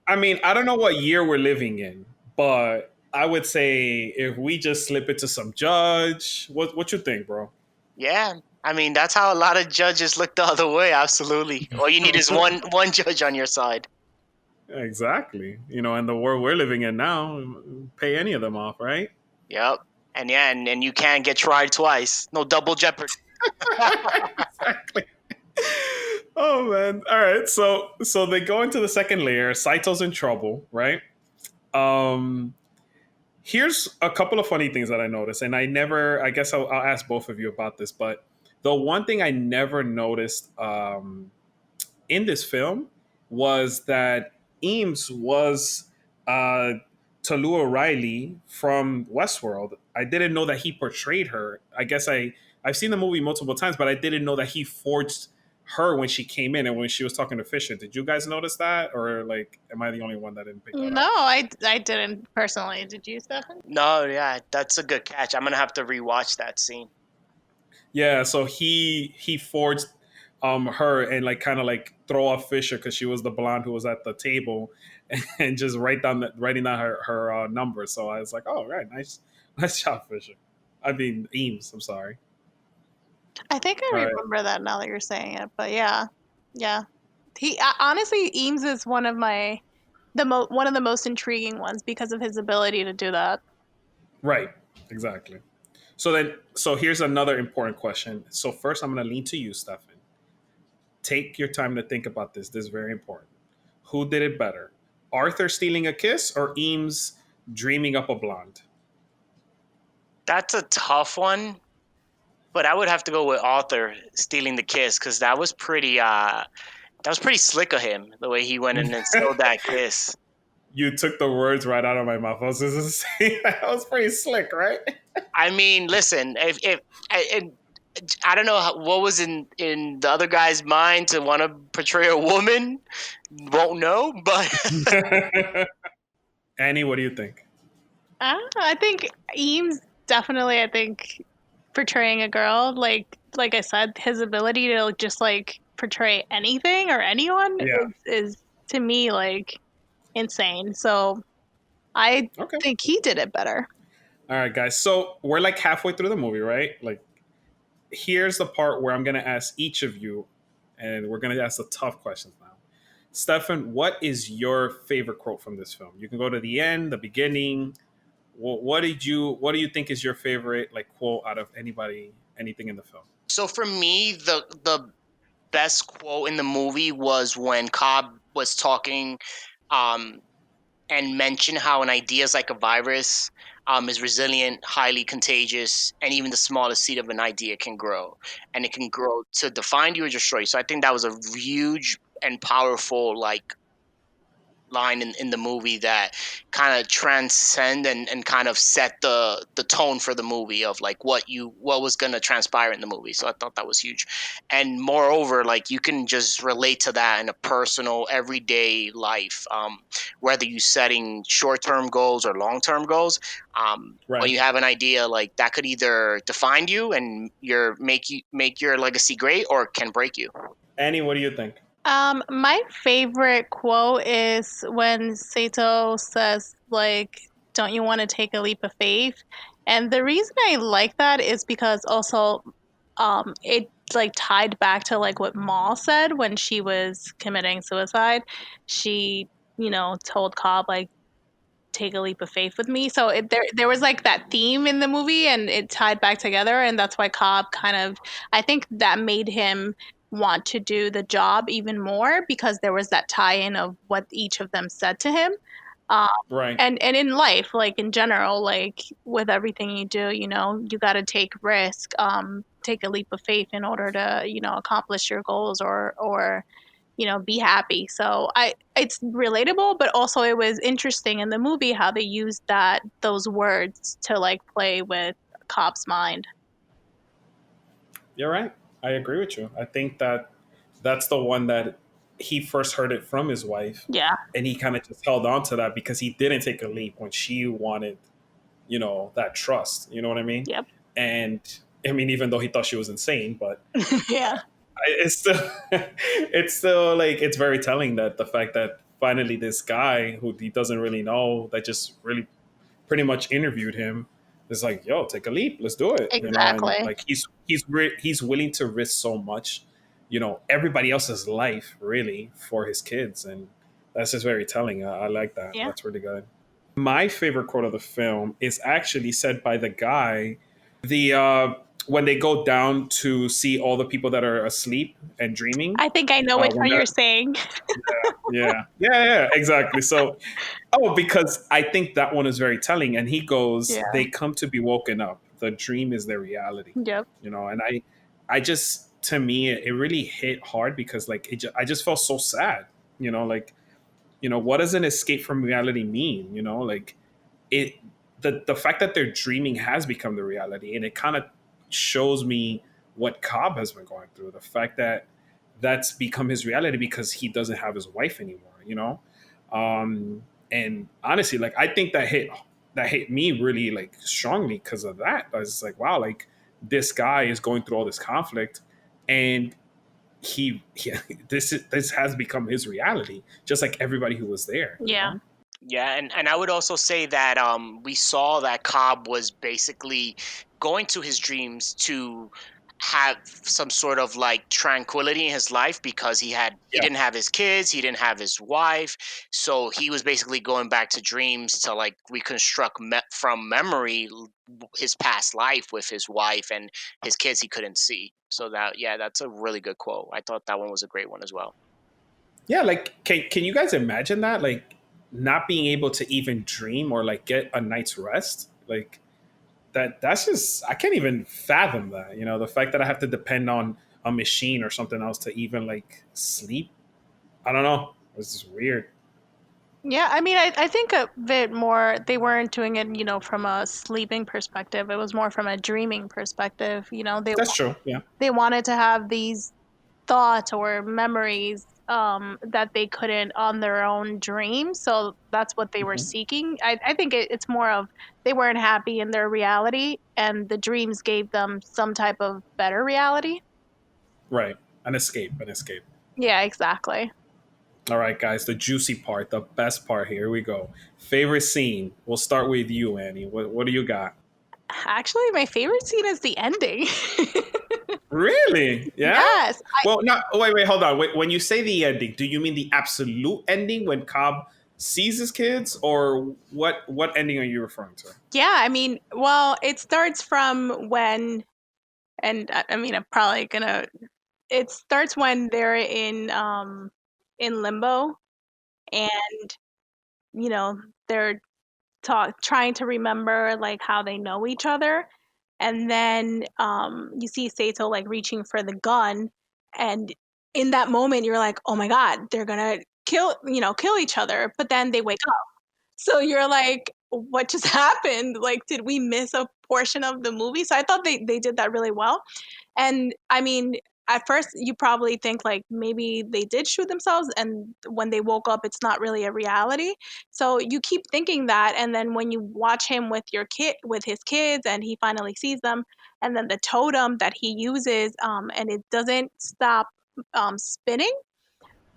I mean, I don't know what year we're living in, but I would say if we just slip it to some judge, what you think, bro? Yeah. I mean, that's how a lot of judges look the other way. Absolutely. All you need is one judge on your side. Exactly. And the world we're living in now, pay any of them off, right? Yep. And and you can't get tried twice. No double jeopardy. Exactly. Oh man. All right. So they go into the second layer. Saito's in trouble, right? Here's a couple of funny things that I noticed, and I guess I'll ask both of you about this, but the one thing I never noticed in this film was that Eames was Tallulah Riley from Westworld. I didn't know that he portrayed her. I guess I've seen the movie multiple times, but I didn't know that he forged her when she came in and when she was talking to Fisher. Did you guys notice that, or like, am I the only one that didn't pick that No, up? I didn't personally. Did you, Stefan? No, yeah, that's a good catch. I'm gonna have to rewatch that scene. Yeah, so he forged her and like kind of like throw off Fisher because she was the blonde who was at the table and just writing down her number. So I was like, oh right, nice job, Fisher. I mean Eames. I'm sorry. I think I All right. remember that now that you're saying it. But yeah. He honestly, Eames is one of the most intriguing ones because of his ability to do that. Right. Exactly. So here's another important question. So first, I'm going to lean to you, Stefan. Take your time to think about this. This is very important. Who did it better? Arthur stealing a kiss or Eames dreaming up a blonde? That's a tough one, but I would have to go with Arthur stealing the kiss because that was pretty slick of him, the way he went in and stole that kiss. You took the words right out of my mouth. I was just saying that was pretty slick, right? I mean, listen, if I don't know what was in the other guy's mind to want to portray a woman, won't know, but Annie, what do you think? I think Eames definitely. I think portraying a girl, like I said, his ability to just like portray anything or anyone is to me like insane. So I think he did it better. All right, guys. So we're like halfway through the movie, right? Like, here's the part where I'm going to ask each of you, and we're going to ask the tough questions now. Stefan, what is your favorite quote from this film? You can go to the end, the beginning. What do you think is your favorite like quote out of anything in the film? So for me, the best quote in the movie was when Cobb was talking and mentioned how an idea is like a virus, is resilient, highly contagious, and even the smallest seed of an idea can grow. And it can grow to define you or destroy you. So I think that was a huge and powerful like line in the movie that kind of transcend and kind of set the tone for the movie of like what was going to transpire in the movie. So I thought that was huge. And moreover, like you can just relate to that in a personal everyday life, whether you setting short-term goals or long-term goals. Right. When you have an idea like that could either define you and make your legacy great or can break you. Annie, what do you think? My favorite quote is when Saito says, like, don't you want to take a leap of faith? And the reason I like that is because also it like tied back to like what Maul said when she was committing suicide. She, told Cobb like take a leap of faith with me. So there was like that theme in the movie, and it tied back together, and that's why Cobb kind of, I think that made him want to do the job even more because there was that tie-in of what each of them said to him. Um, Right. and in life, like in general, like with everything you do, you got to take risk, take a leap of faith in order to, accomplish your goals or be happy. So it's relatable, but also it was interesting in the movie how they used those words to like play with Cobb's mind. You're right. I agree with you. I think that that's the one that he first heard it from his wife, Yeah. and he kind of just held on to that because he didn't take a leap when she wanted, that trust. You know what I mean? Yep. And I mean, even though he thought she was insane, but Yeah. it's still, it's still like it's very telling that the fact that finally this guy who he doesn't really know that just really pretty much interviewed him is like, yo, take a leap, let's do it, and Exactly. like he's willing to risk so much, everybody else's life really for his kids, and that's just very telling. I like that. Yeah. That's really good. My favorite quote of the film is actually said by the guy, the when they go down to see all the people that are asleep and dreaming. I think I know which When one that, you're saying. yeah, exactly. So, oh, because I think that one is very telling. And he goes, Yeah. "They come to be woken up. The dream is their reality." Yep. And I just, to me, it really hit hard because like I just felt so sad. Like, what does an escape from reality mean? Like it, the fact that they're dreaming has become the reality, and it kind of shows me what Cobb has been going through. The fact that that's become his reality because he doesn't have his wife anymore. And honestly, like I think that hit me really like strongly because of that. I was just like, wow, like this guy is going through all this conflict, and he this has become his reality, just like everybody who was there. Yeah. Yeah, and I would also say that we saw that Cobb was basically going to his dreams to have some sort of like tranquility in his life because he Yeah. didn't have his kids, he didn't have his wife, so he was basically going back to dreams to like reconstruct from memory his past life with his wife and his kids he couldn't see. So that's a really good quote. I thought that one was a great one as well. Yeah, like can you guys imagine that? Like not being able to even dream or like get a night's rest? Like that's just I can't even fathom that. The fact that I have to depend on a machine or something else to even like sleep. I don't know. It's just weird. Yeah, I mean, I think a bit more, they weren't doing it, from a sleeping perspective. It was more from a dreaming perspective. That's true. Yeah. They wanted to have these thoughts or memories that they couldn't on their own dream. So that's what they were Mhm. seeking. I think it's more of they weren't happy in their reality, and the dreams gave them some type of better reality. Right. An escape. An escape. Yeah, exactly. All right, guys. The juicy part, the best part. Here we go. Favorite scene. We'll start with you, Annie. What do you got? Actually, my favorite scene is the ending. Really? Yeah. Yes. Well, no. Wait. Hold on. Wait, when you say the ending, do you mean the absolute ending when Cobb sees his kids, or what ending are you referring to? Yeah, I mean, well, it starts from when, and I mean, I'm probably gonna. It starts when they're in limbo, and you know they're trying to remember like how they know each other, and then you see Sato like reaching for the gun, and in that moment you're like, oh my god, they're gonna kill each other, but then they wake up. So you're like, what just happened? Like, did we miss a portion of the movie? So I thought they did that really well. And I mean, at first you probably think like maybe they did shoot themselves, and when they woke up it's not really a reality. So you keep thinking that, and then when you watch him with his kids and he finally sees them, and then the totem that he uses and it doesn't stop spinning,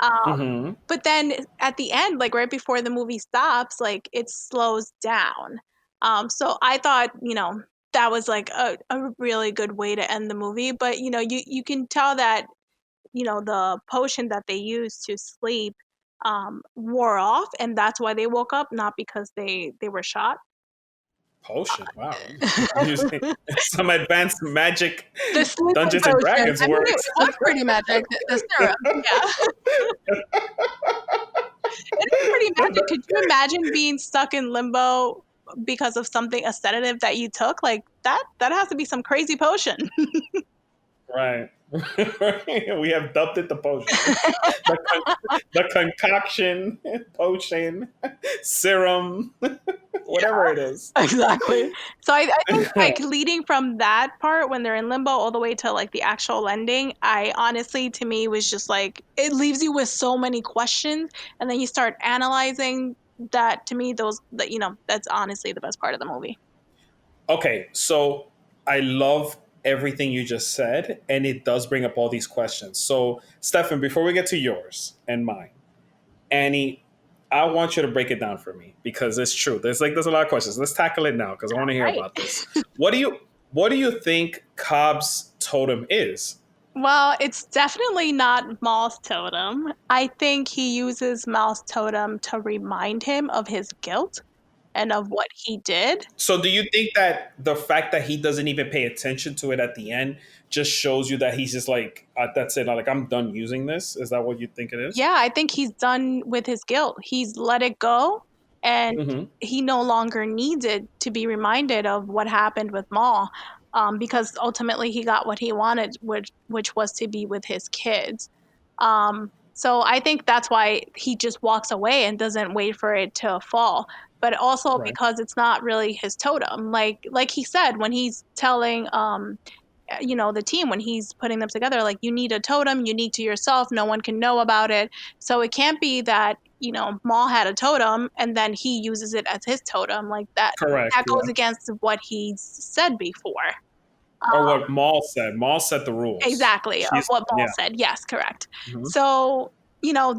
But then at the end, like right before the movie stops, like it slows down. So I thought, that was like a really good way to end the movie. But you can tell that the potion that they used to sleep wore off, and that's why they woke up, not because they were shot. Potion. Wow. Using some advanced magic The sleeping Dungeons and potion. Dragons I mean, works. it was pretty magic. The syrup. Yeah. It is pretty magic. Could you imagine being stuck in limbo because of a sedative that you took? Like that has to be some crazy potion. Right. We have dubbed it the potion. The concoction, potion, serum, whatever it is. Exactly. So I think like leading from that part when they're in limbo all the way to like the actual ending, I honestly, to me, was just like, it leaves you with so many questions, and then you start analyzing that. To me, that's honestly the best part of the movie. Okay, so I love everything you just said, and it does bring up all these questions. So, Stefan, before we get to yours and mine, Annie, I want you to break it down for me because it's true. There's a lot of questions. Let's tackle it now because I want to hear about this. What do you think Cobb's totem is? Well, it's definitely not Maul's totem. I think he uses Maul's totem to remind him of his guilt and of what he did. So do you think that the fact that he doesn't even pay attention to it at the end just shows you that he's just like, that's it, like I'm done using this? Is that what you think it is? Yeah, I think he's done with his guilt. He's let it go, and he no longer needs it to be reminded of what happened with Maul, because ultimately he got what he wanted, which was to be with his kids. So I think that's why he just walks away and doesn't wait for it to fall. But also because it's not really his totem. Like he said, when he's telling the team, when he's putting them together, like, you need a totem unique to yourself, no one can know about it. So it can't be that Maul had a totem and then he uses it as his totem. Like that goes against what he's said before, or what Maul said. Maul set the rules. Exactly, of what Maul said. Yes, correct. So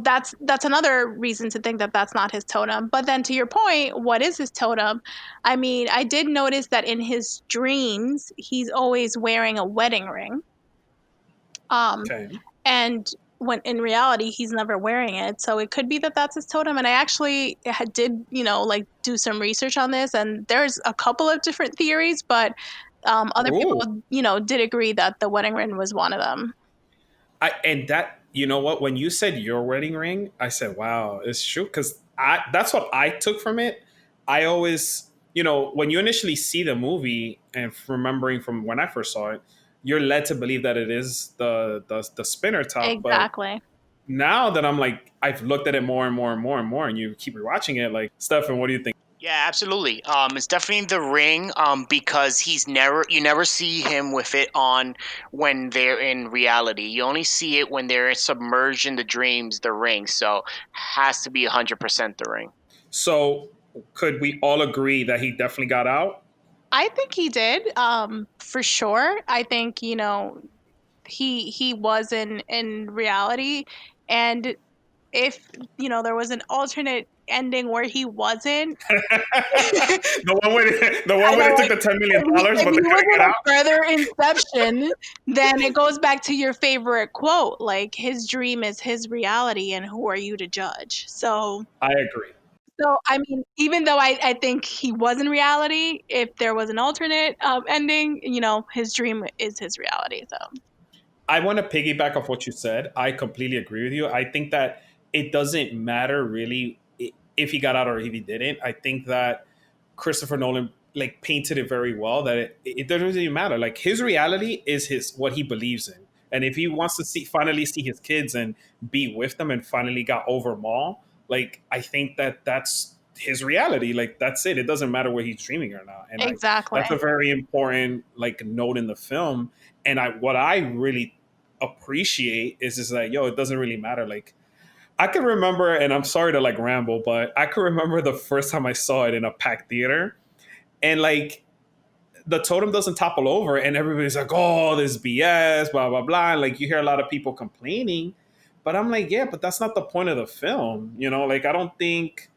that's another reason to think that that's not his totem. But then to your point, what is his totem? I mean, I did notice that in his dreams, he's always wearing a wedding ring. And when in reality, he's never wearing it. So it could be that that's his totem. And I actually did, do some research on this. And there's a couple of different theories, but other people, did agree that the wedding ring was one of them. You know what? When you said your wedding ring, I said, wow, it's true. Because that's what I took from it. I always, when you initially see the movie and remembering from when I first saw it, you're led to believe that it is the spinner top. Exactly. But now that I'm like, I've looked at it more and more and more and more, and you keep rewatching it, like, Stefan, what do you think? Yeah, absolutely. It's definitely the ring, because you never see him with it on when they're in reality. You only see it when they're submerged in the dreams, the ring. So has to be 100% the ring. So could we all agree that he definitely got out? I think he did, for sure. I think, he was in reality, and if there was an alternate ending where he wasn't, the one where they took the $10 million, but they couldn't get out. Further Inception, then it goes back to your favorite quote, like, his dream is his reality, and who are you to judge? So I agree. So, I mean, even though I think he was in reality, if there was an alternate ending, his dream is his reality. So I want to piggyback off what you said. I completely agree with you. I think that it doesn't matter really if he got out or if he didn't. I think that Christopher Nolan painted it very well, that it doesn't really matter. Like, his reality is what he believes in. And if he wants to finally see his kids and be with them and finally got over Maul, I think that's his reality. That's it. It doesn't matter what he's dreaming or not. And exactly. That's a very important note in the film. And what I really appreciate is it doesn't really matter. I can remember, and I'm sorry to ramble, but I can remember the first time I saw it in a packed theater, and the totem doesn't topple over, and everybody's like, "Oh, this BS," blah blah blah. You hear a lot of people complaining, But I'm like, yeah, but that's not the point of the film. Like I don't think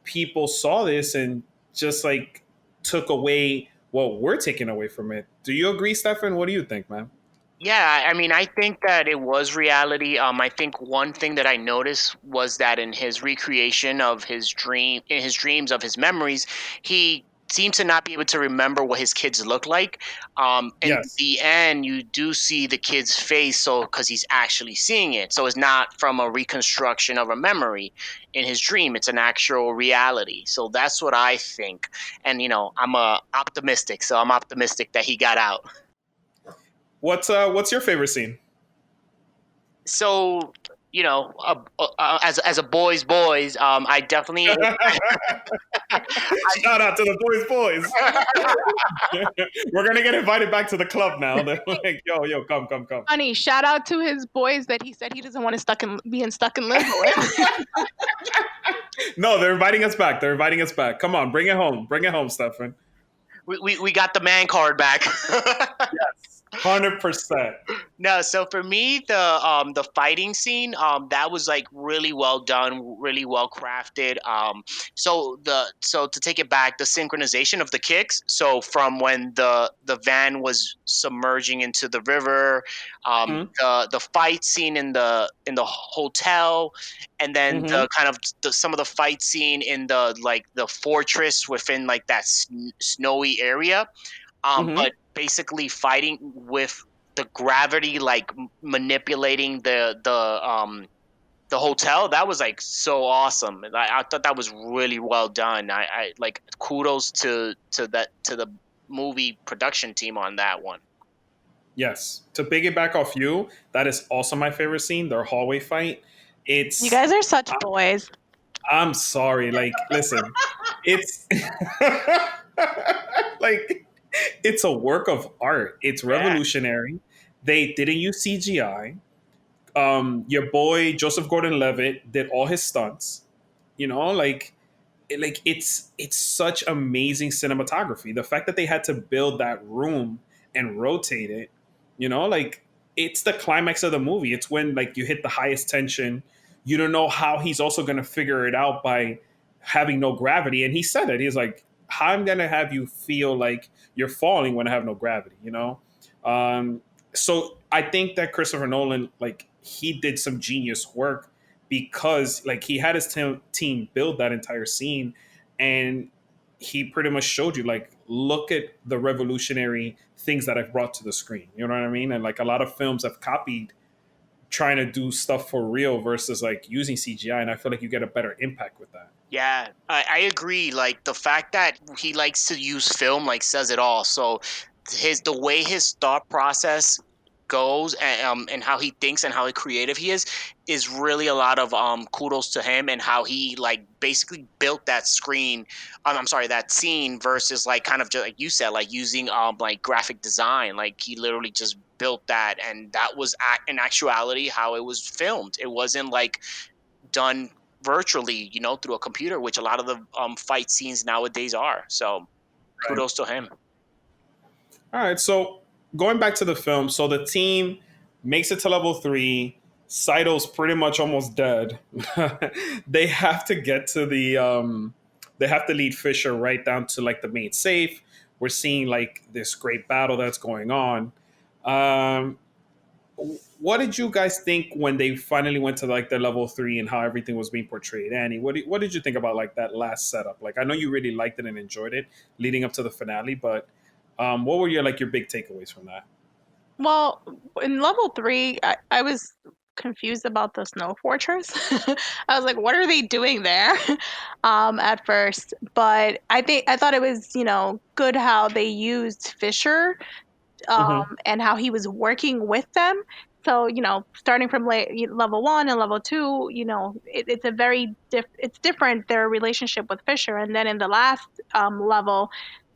people saw this and just like took away what we're taking away from it. Do you agree, Stefan? What do you think, man? Yeah, I mean, I think that it was reality. I think one thing that I noticed was that in his recreation of in his dreams of his memories, he seemed to not be able to remember what his kids look like. In Yes. the end, you do see the kid's face, so because he's actually seeing it, so it's not from a reconstruction of a memory in his dream; it's an actual reality. So that's what I think. And I'm optimistic, so I'm optimistic that he got out. What's your favorite scene? So as a boys, I definitely Shout out to the boys. We're gonna get invited back to the club now. They're like, yo, come. Honey, shout out to his boys that he said he doesn't want to being stuck in limbo with. No, they're inviting us back. Come on, bring it home, Stefan. we got the man card back. Yes, 100%. No, so for me, the fighting scene, that was like really well done, really well crafted. So to take it back, the synchronization of the kicks. So from when the van was submerging into the river, the fight scene in the hotel, and then the kind of some of the fight scene in the fortress within like that snowy area. But basically fighting with the gravity, like manipulating the hotel, that was like so awesome. I thought that was really well done. I like kudos to the movie production team on that one. Yes, to piggyback off you, that is also my favorite scene. Their hallway fight. You guys are such boys. I'm sorry. Like, listen, it's like it's a work of art. It's revolutionary. They didn't use CGI. Your boy Joseph Gordon-Levitt did all his stunts. It's such amazing cinematography. The fact that they had to build that room and rotate it, it's the climax of the movie. It's when like you hit the highest tension. You don't know how he's also going to figure it out by having no gravity. And he said it. He's like, I'm going to have you feel like you're falling when I have no gravity, So I think that Christopher Nolan, like, he did some genius work because, like, he had his team build that entire scene, and he pretty much showed you, like, look at the revolutionary things that I've brought to the screen. You know what I mean? And like a lot of films have copied trying to do stuff for real versus like using CGI, and I feel like you get a better impact with that. Yeah, I agree. Like the fact that he likes to use film like says it all. So the way his thought process goes and how he thinks and how creative he is really a lot of kudos to him, and how he like basically built that that scene versus like kind of just like you said, like using like graphic design. Like he literally just built that, and that was in actuality how it was filmed. It wasn't like done virtually, through a computer, which a lot of the fight scenes nowadays are. So kudos to him. All right, so going back to the film, so the team makes it to level 3. Saito's pretty much almost dead. They have to get to they have to lead Fisher right down to like the main safe. We're seeing like this great battle that's going on. What did you guys think when they finally went to like the level 3 and how everything was being portrayed? Annie, what did you think about like that last setup? Like, I know you really liked it and enjoyed it leading up to the finale, but what were your big takeaways from that? Well, in level 3, I was confused about the snow fortress. I was like, what are they doing there? At first, but I thought it was good how they used Fisher, and how he was working with them. So starting from level 1 and level 2, it's a it's different, their relationship with Fisher, and then in the last level,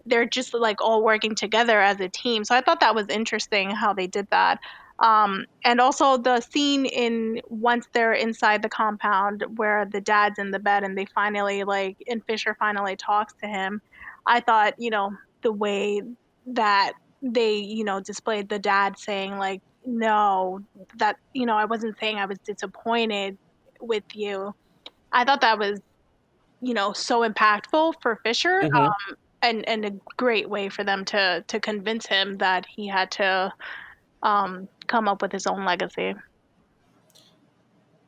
they're just like all working together as a team. So I thought that was interesting how they did that. And also the scene once they're inside the compound where the dad's in the bed and they finally and Fisher finally talks to him. I thought, the way that they, displayed the dad saying like, no, that, I wasn't saying I was disappointed with you. I thought that was, so impactful for Fisher, Mm-hmm. and a great way for them to convince him that he had to come up with his own legacy.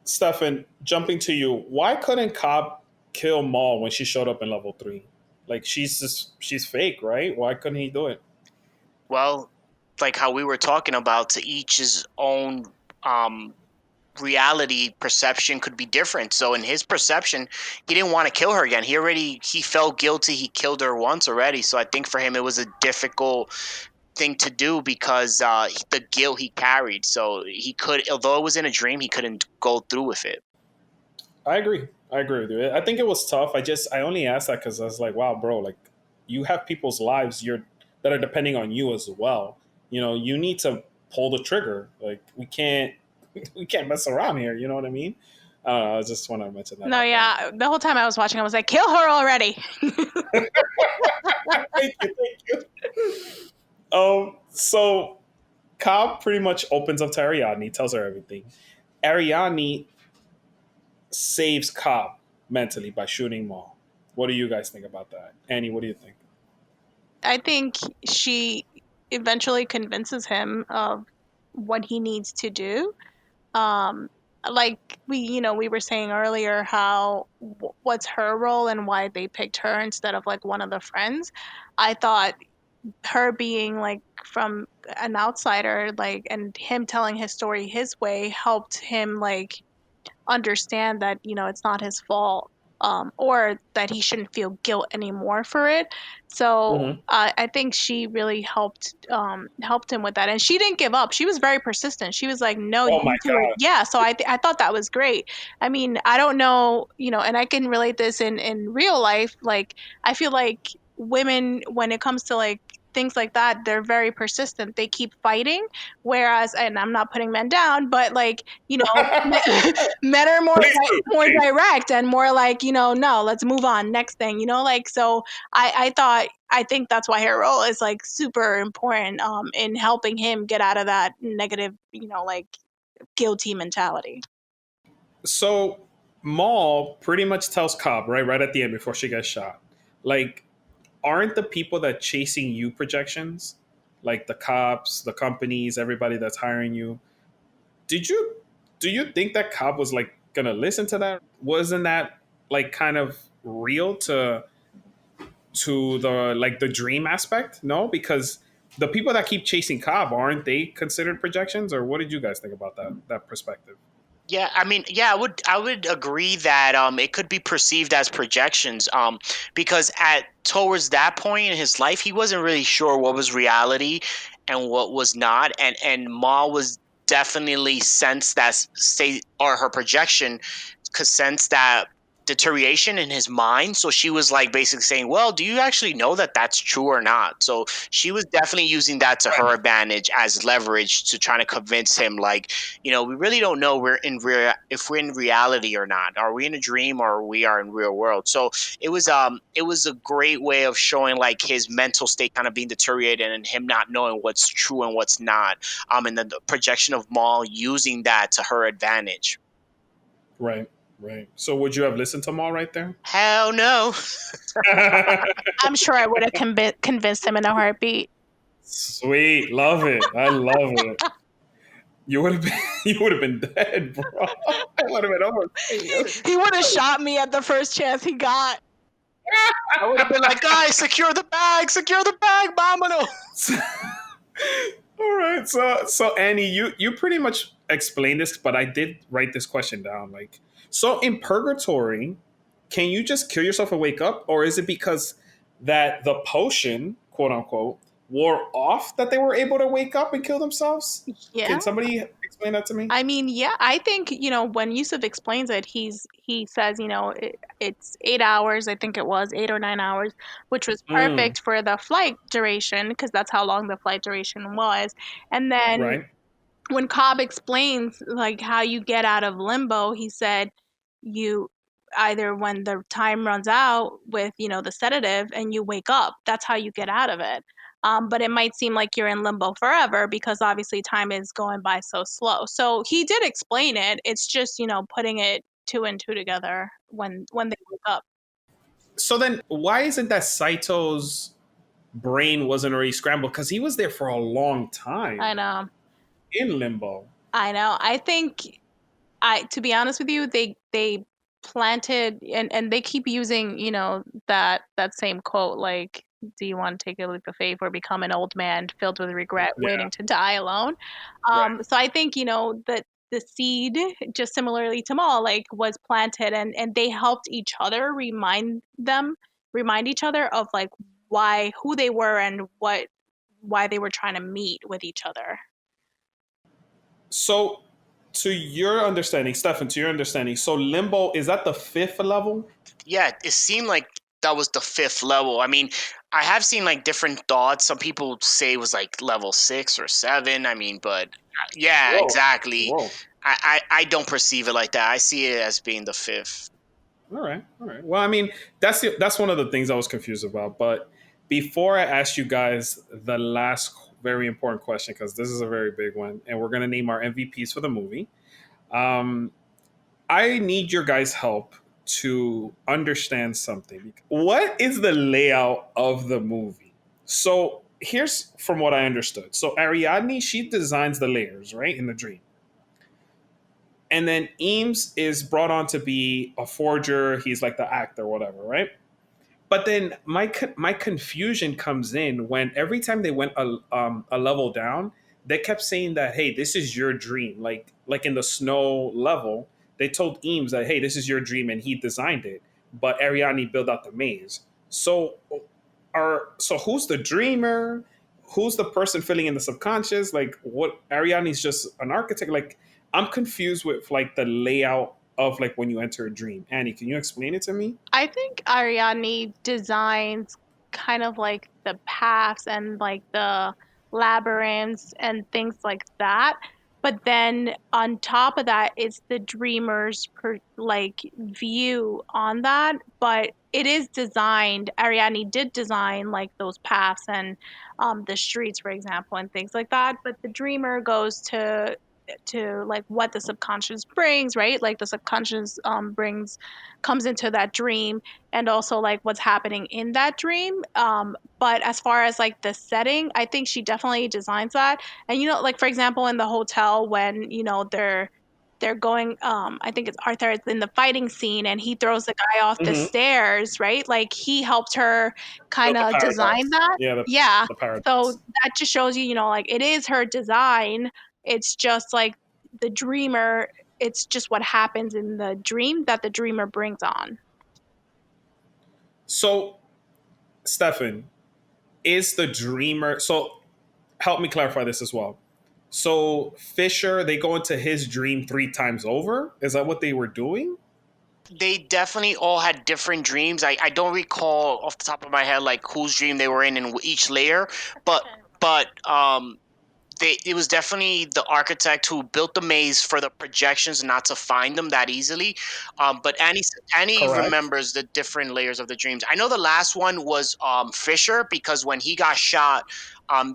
Stefan, jumping to you, why couldn't Cobb kill Maul when she showed up in level 3? Like, she's fake, right? Why couldn't he do it? Well, like how we were talking about, to each his own reality perception could be different. So in his perception, he didn't want to kill her again. He felt guilty. He killed her once already. So I think for him it was a difficult thing to do because the guilt he carried. So he could, although it was in a dream, he couldn't go through with it. I agree. I agree with you. I think it was tough. I only asked that because I was like, wow, bro, like you have people's lives that are depending on you as well. You need to pull the trigger. Like we can't mess around here. You know what I mean? I just want to mention that. No, yeah. The whole time I was watching, I was like, kill her already. Thank you. So Cobb pretty much opens up to Ariadne, tells her everything. Ariadne saves Cobb mentally by shooting Maul. What do you guys think about that? Annie, what do you think? I think she eventually convinces him of what he needs to do. Like we were saying earlier, how what's her role and why they picked her instead of like one of the friends. I thought her being like from an outsider, like, and him telling his story his way helped him like understand that it's not his fault, or that he shouldn't feel guilt anymore for it. So Mm-hmm. I think she really helped him with that, and she didn't give up. She was very persistent. She was like, no, you Oh my need to god! yeah. So I thought that was great. I mean, I don't know, and I can relate this in real life. Like, I feel like women, when it comes to like things like that, they're very persistent. They keep fighting. Whereas, and I'm not putting men down, but like, men are more Please do. more Please. direct and more like, no, let's move on, next thing, like. So I think that's why her role is like super important, in helping him get out of that negative, like guilty mentality. So Maul pretty much tells Cobb right at the end before she gets shot, like, aren't the people that chasing you projections, like the cops, the companies, everybody that's hiring you? Do you think that Cobb was like gonna listen to that? Wasn't that like kind of real to the like the dream aspect? No, because the people that keep chasing Cobb, aren't they considered projections? Or what did you guys think about that perspective? Yeah, I mean, yeah, I would agree that it could be perceived as projections, because at towards that point in his life, he wasn't really sure what was reality and what was not, and Ma was definitely sensed that state, or her projection could sense that deterioration in his mind. So she was like basically saying, well, do you actually know that that's true or not? So she was definitely using that to her advantage as leverage to trying to convince him, like, we really don't know if we're in reality or not. Are we in a dream or we are in real world? So it was a great way of showing like his mental state kind of being deteriorated and him not knowing what's true and what's not. And then the projection of Maul using that to her advantage. Right, right. So would you have listened to Maul right there? Hell no. I'm sure I would have convinced him in a heartbeat. Sweet, love it. I love it. You would have been you would have been dead, bro. I would have been over. He would have shot me at the first chance he got. I would have been like, guys, secure the bag, vámonos. All right, so Annie, you pretty much explained this, but I did write this question down. Like, so in purgatory, can you just kill yourself and wake up, or is it because that the potion, quote unquote, wore off that they were able to wake up and kill themselves? Yeah. Can somebody explain that to me? I mean, yeah, I think, when Yusuf explains it, he says, it's 8 hours, I think it was 8 or 9 hours, which was perfect for the flight duration, because that's how long the flight duration was. And then Right. when Cobb explains like how you get out of limbo, he said you either, when the time runs out with, the sedative, and you wake up, that's how you get out of it. but it might seem like you're in limbo forever because obviously time is going by so slow. So he did explain it. It's just, putting it two and two together when they wake up. So then why isn't that Saito's brain wasn't already scrambled? Because he was there for a long time. I know. In limbo. I know. I think, to be honest with you, they planted and they keep using, that same quote, like, do you want to take a leap of faith or become an old man filled with regret, waiting to die alone? Right. So I think, that the seed, just similarly to Maul, like, was planted and they helped each other remind each other of like who they were and why they were trying to meet with each other. So to your understanding, Stefan, so limbo, is that the 5th level? Yeah, it seemed like that was the 5th level. I mean, I have seen like different thoughts. Some people say it was like level 6 or 7. I mean, but yeah, Whoa. exactly. Whoa. I don't perceive it like that. I see it as being the 5th. All right. Well, I mean, that's one of the things I was confused about. But before I ask you guys the last very important question, because this is a very big one, and we're going to name our MVPs for the movie. I need your guys' help to understand something. What is the layout of the movie? So here's from what I understood. So Ariadne, she designs the layers, right, in the dream. And then Eames is brought on to be a forger. He's like the actor, whatever, right? But then my confusion comes in when every time they went a level down, they kept saying that, hey, this is your dream. Like in the snow level, they told Eames that, hey, this is your dream, and he designed it. But Ariadne built out the maze. So who's the dreamer? Who's the person filling in the subconscious? Like, what? Ariadne's just an architect. Like, I'm confused with like the layout of like when you enter a dream. Annie, can you explain it to me? I think Ariadne designs kind of like the paths and like the labyrinths and things like that. But then on top of that, it's the dreamer's view on that. But it is designed. Ariadne did design like those paths and the streets, for example, and things like that. But the dreamer goes to like what the subconscious brings, right? Like the subconscious comes into that dream, and also like what's happening in that dream. But as far as like the setting, I think she definitely designs that. And like for example, in the hotel when they're going, I think it's Arthur is in the fighting scene and he throws the guy off the stairs, right? Like he helped her kind of design that. The paradox. So that just shows you, like it is her design. It's just like the dreamer, it's just what happens in the dream that the dreamer brings on. So, Stefan, is the dreamer... So, help me clarify this as well. So, Fisher, they go into his dream 3 times over? Is that what they were doing? They definitely all had different dreams. I don't recall off the top of my head like whose dream they were in each layer, but it was definitely the architect who built the maze for the projections, not to find them that easily. But Annie remembers the different layers of the dreams. I know the last one was Fisher, because when he got shot,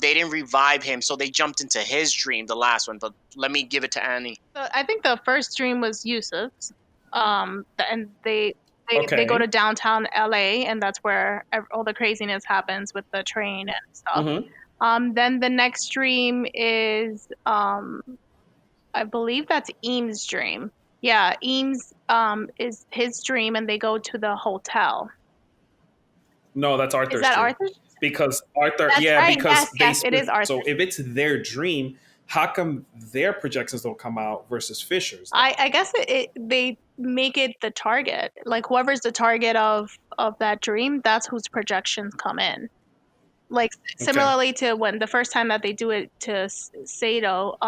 they didn't revive him, so they jumped into his dream, the last one. But let me give it to Annie. So I think the first dream was Yusuf's, and they go to downtown LA, and that's where all the craziness happens with the train and stuff. Mm-hmm. Then the next dream is, I believe that's Eames' dream. Yeah, Eames is his dream, and they go to the hotel. No, that's Arthur's dream. Is that dream. Arthur's? Because Arthur, that's right. because yes, it is Arthur. So if it's their dream, how come their projections don't come out versus Fisher's? I guess they make it the target. Like whoever's the target of that dream, that's whose projections come in. Like similarly to when the first time that they do it to Saito,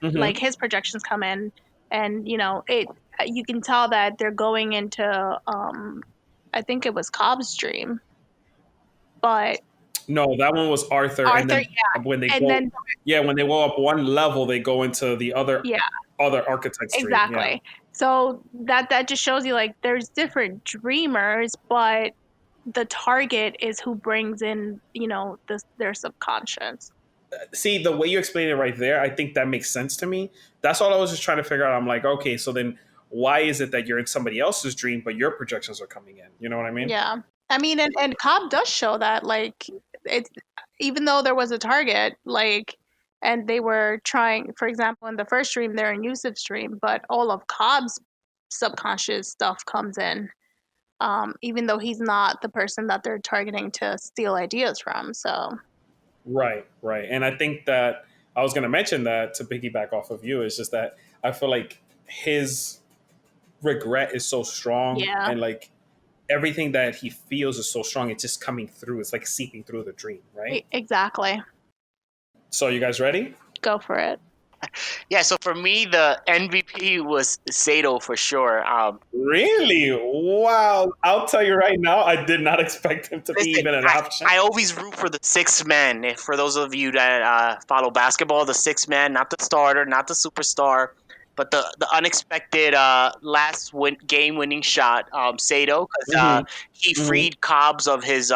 like his projections come in, and you can tell that they're going into I think it was Cobb's dream, but no, that one was Arthur. And then when they when they go up one level, they go into the other architect's dream. Exactly. Yeah. So that just shows you like there's different dreamers, but the target is who brings in, their subconscious. See, the way you explain it right there, I think that makes sense to me. That's all I was just trying to figure out. I'm like, okay, so then why is it that you're in somebody else's dream, but your projections are coming in? You know what I mean? Yeah. I mean, and Cobb does show that, like, it's, even though there was a target, like, and they were trying, for example, in the first dream, they're in Yusuf's dream, but all of Cobb's subconscious stuff comes in, even though he's not the person that they're targeting to steal ideas from. So, Right, right. And I think that I was going to mention that to piggyback off of you is just that I feel like his regret is so strong, yeah, and like everything that he feels is so strong. It's just coming through. It's like seeping through the dream, right? Exactly. So, you guys ready? Go for it. Yeah, so for me, the MVP was Saito for sure. Really? Wow. I'll tell you right now, I did not expect him to be Listen, even an option. I always root for the sixth man. For those of you that follow basketball, the sixth man, not the starter, not the superstar, but the unexpected game-winning shot, Saito, because he freed Cobbs of his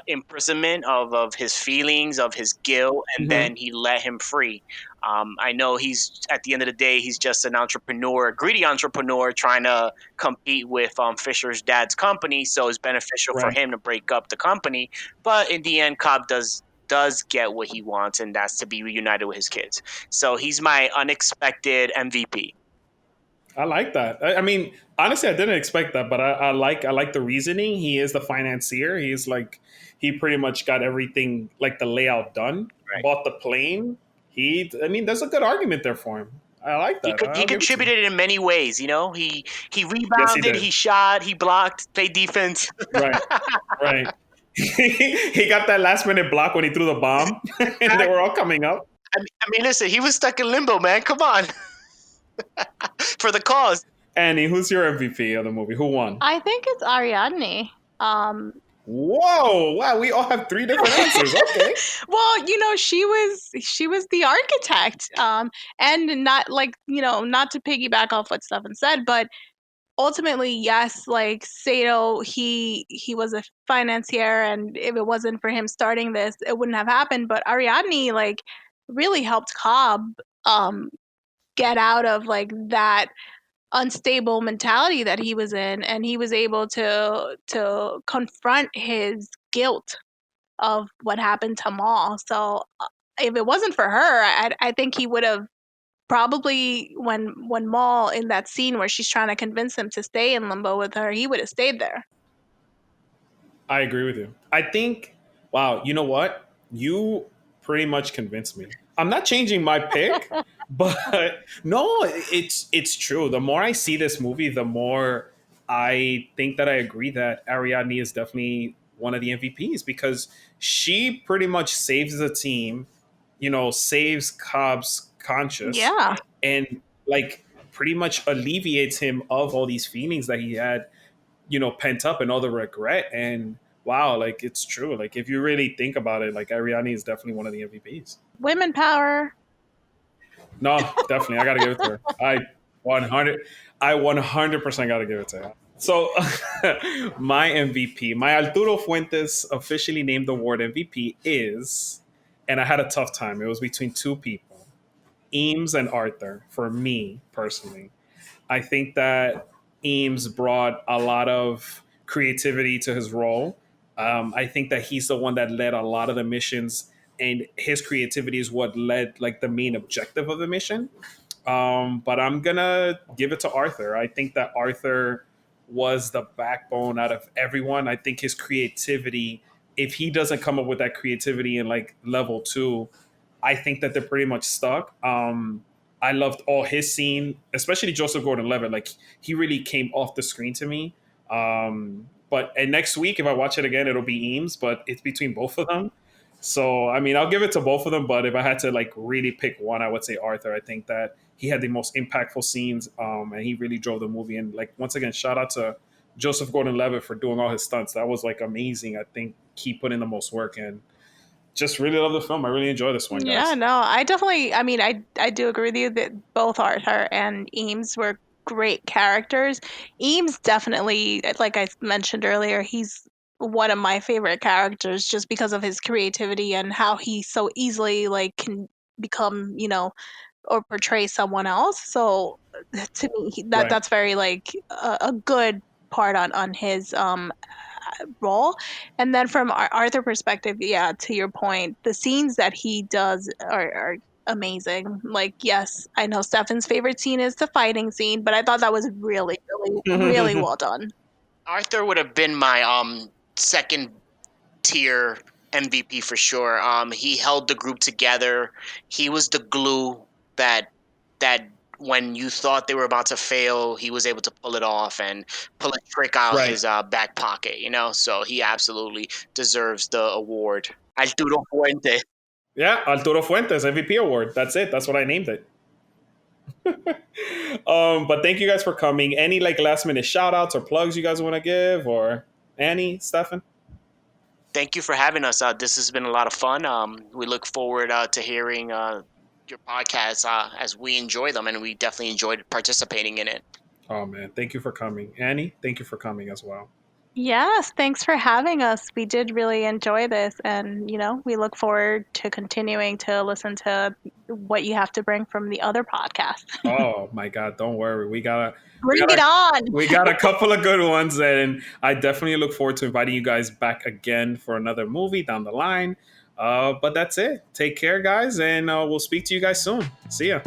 imprisonment, of his feelings, of his guilt, and then he let him free. I know he's, at the end of the day, he's just an entrepreneur, a greedy entrepreneur trying to compete with Fisher's dad's company, so it's beneficial for him to break up the company. But in the end, Cobb does get what he wants, and that's to be reunited with his kids. So he's my unexpected MVP. I like that. I mean, honestly, I didn't expect that, but I like the reasoning. He is the financier. He's like, he pretty much got everything, like the layout done. Right. Bought the plane. I mean, there's a good argument there for him. I like that. He contributed in many ways. You know, he rebounded, Yes, he shot, he blocked, played defense. Right. He got that last minute block when he threw the bomb, and they were all coming up. I mean, listen, he was stuck in limbo, man. Come on. For the cause. Annie, who's your MVP of the movie? Who won? I think it's Ariadne. Whoa! Wow, we all have 3 different answers. Okay. Well, she was the architect, and not, like, not to piggyback off what Stephen said, but ultimately, yes, like Saito, he was a financier, and if it wasn't for him starting this, it wouldn't have happened. But Ariadne, like, really helped Cobb get out of, like, that unstable mentality that he was in, and he was able to confront his guilt of what happened to Maul. So if it wasn't for her, I think he would have probably, when Maul, in that scene where she's trying to convince him to stay in limbo with her, he would have stayed there. I agree with you. I think, wow, you know what? You pretty much convinced me. I'm not changing my pick, but no, it's true. The more I see this movie, the more I think that I agree that Ariadne is definitely one of the MVPs, because she pretty much saves the team, saves Cobb's conscience. Yeah. And like pretty much alleviates him of all these feelings that he had, pent up, and all the regret. And wow, like, it's true. Like, if you really think about it, like, Ariadne is definitely one of the MVPs. Women power. No, definitely. I got to give it to her. I 100% got to give it to her. So my MVP, my Arturo Fuentes officially named award MVP is, and I had a tough time. It was between 2 people, Eames and Arthur, for me personally. I think that Eames brought a lot of creativity to his role. I think that he's the one that led a lot of the missions, and his creativity is what led, like, the main objective of the mission. But I'm gonna give it to Arthur. I think that Arthur was the backbone out of everyone. I think his creativity, if he doesn't come up with that creativity in, like, level 2, I think that they're pretty much stuck. I loved all his scene, especially Joseph Gordon-Levitt. Like, he really came off the screen to me. But next week, if I watch it again, it'll be Eames, but it's between both of them. So, I mean, I'll give it to both of them, but if I had to, like, really pick one, I would say Arthur. I think that he had the most impactful scenes, and he really drove the movie. And, like, once again, shout out to Joseph Gordon-Levitt for doing all his stunts. That was, like, amazing. I think he put in the most work, and just really love the film. I really enjoy this one, guys. Yeah, no, I definitely, I mean, I do agree with you that both Arthur and Eames were great characters. Eames definitely, like I mentioned earlier, he's one of my favorite characters just because of his creativity and how he so easily like can become, or portray someone else. So to me, Right. that's very like a good part on his role. And then from Arthur perspective, yeah, to your point, the scenes that he does are amazing. Like, yes, I know Stefan's favorite scene is the fighting scene, but I thought that was really, really, really well done. Arthur would have been my second tier MVP for sure. He held the group together. He was the glue that when you thought they were about to fail, he was able to pull it off and pull a trick out Right. his back pocket. So he absolutely deserves the award. Arturo Fuente. Yeah, Arturo Fuentes, MVP award. That's it. That's what I named it. But thank you guys for coming. Any like last minute shout outs or plugs you guys want to give, or Annie, Stefan? Thank you for having us. This has been a lot of fun. We look forward to hearing your podcasts as we enjoy them, and we definitely enjoyed participating in it. Oh man, thank you for coming. Annie, thank you for coming as well. Yes, thanks for having us. We did really enjoy this, and we look forward to continuing to listen to what you have to bring from the other podcasts. Oh my God, don't worry. Bring it on. We got a couple of good ones, and I definitely look forward to inviting you guys back again for another movie down the line. But that's it. Take care, guys, and we'll speak to you guys soon. See ya.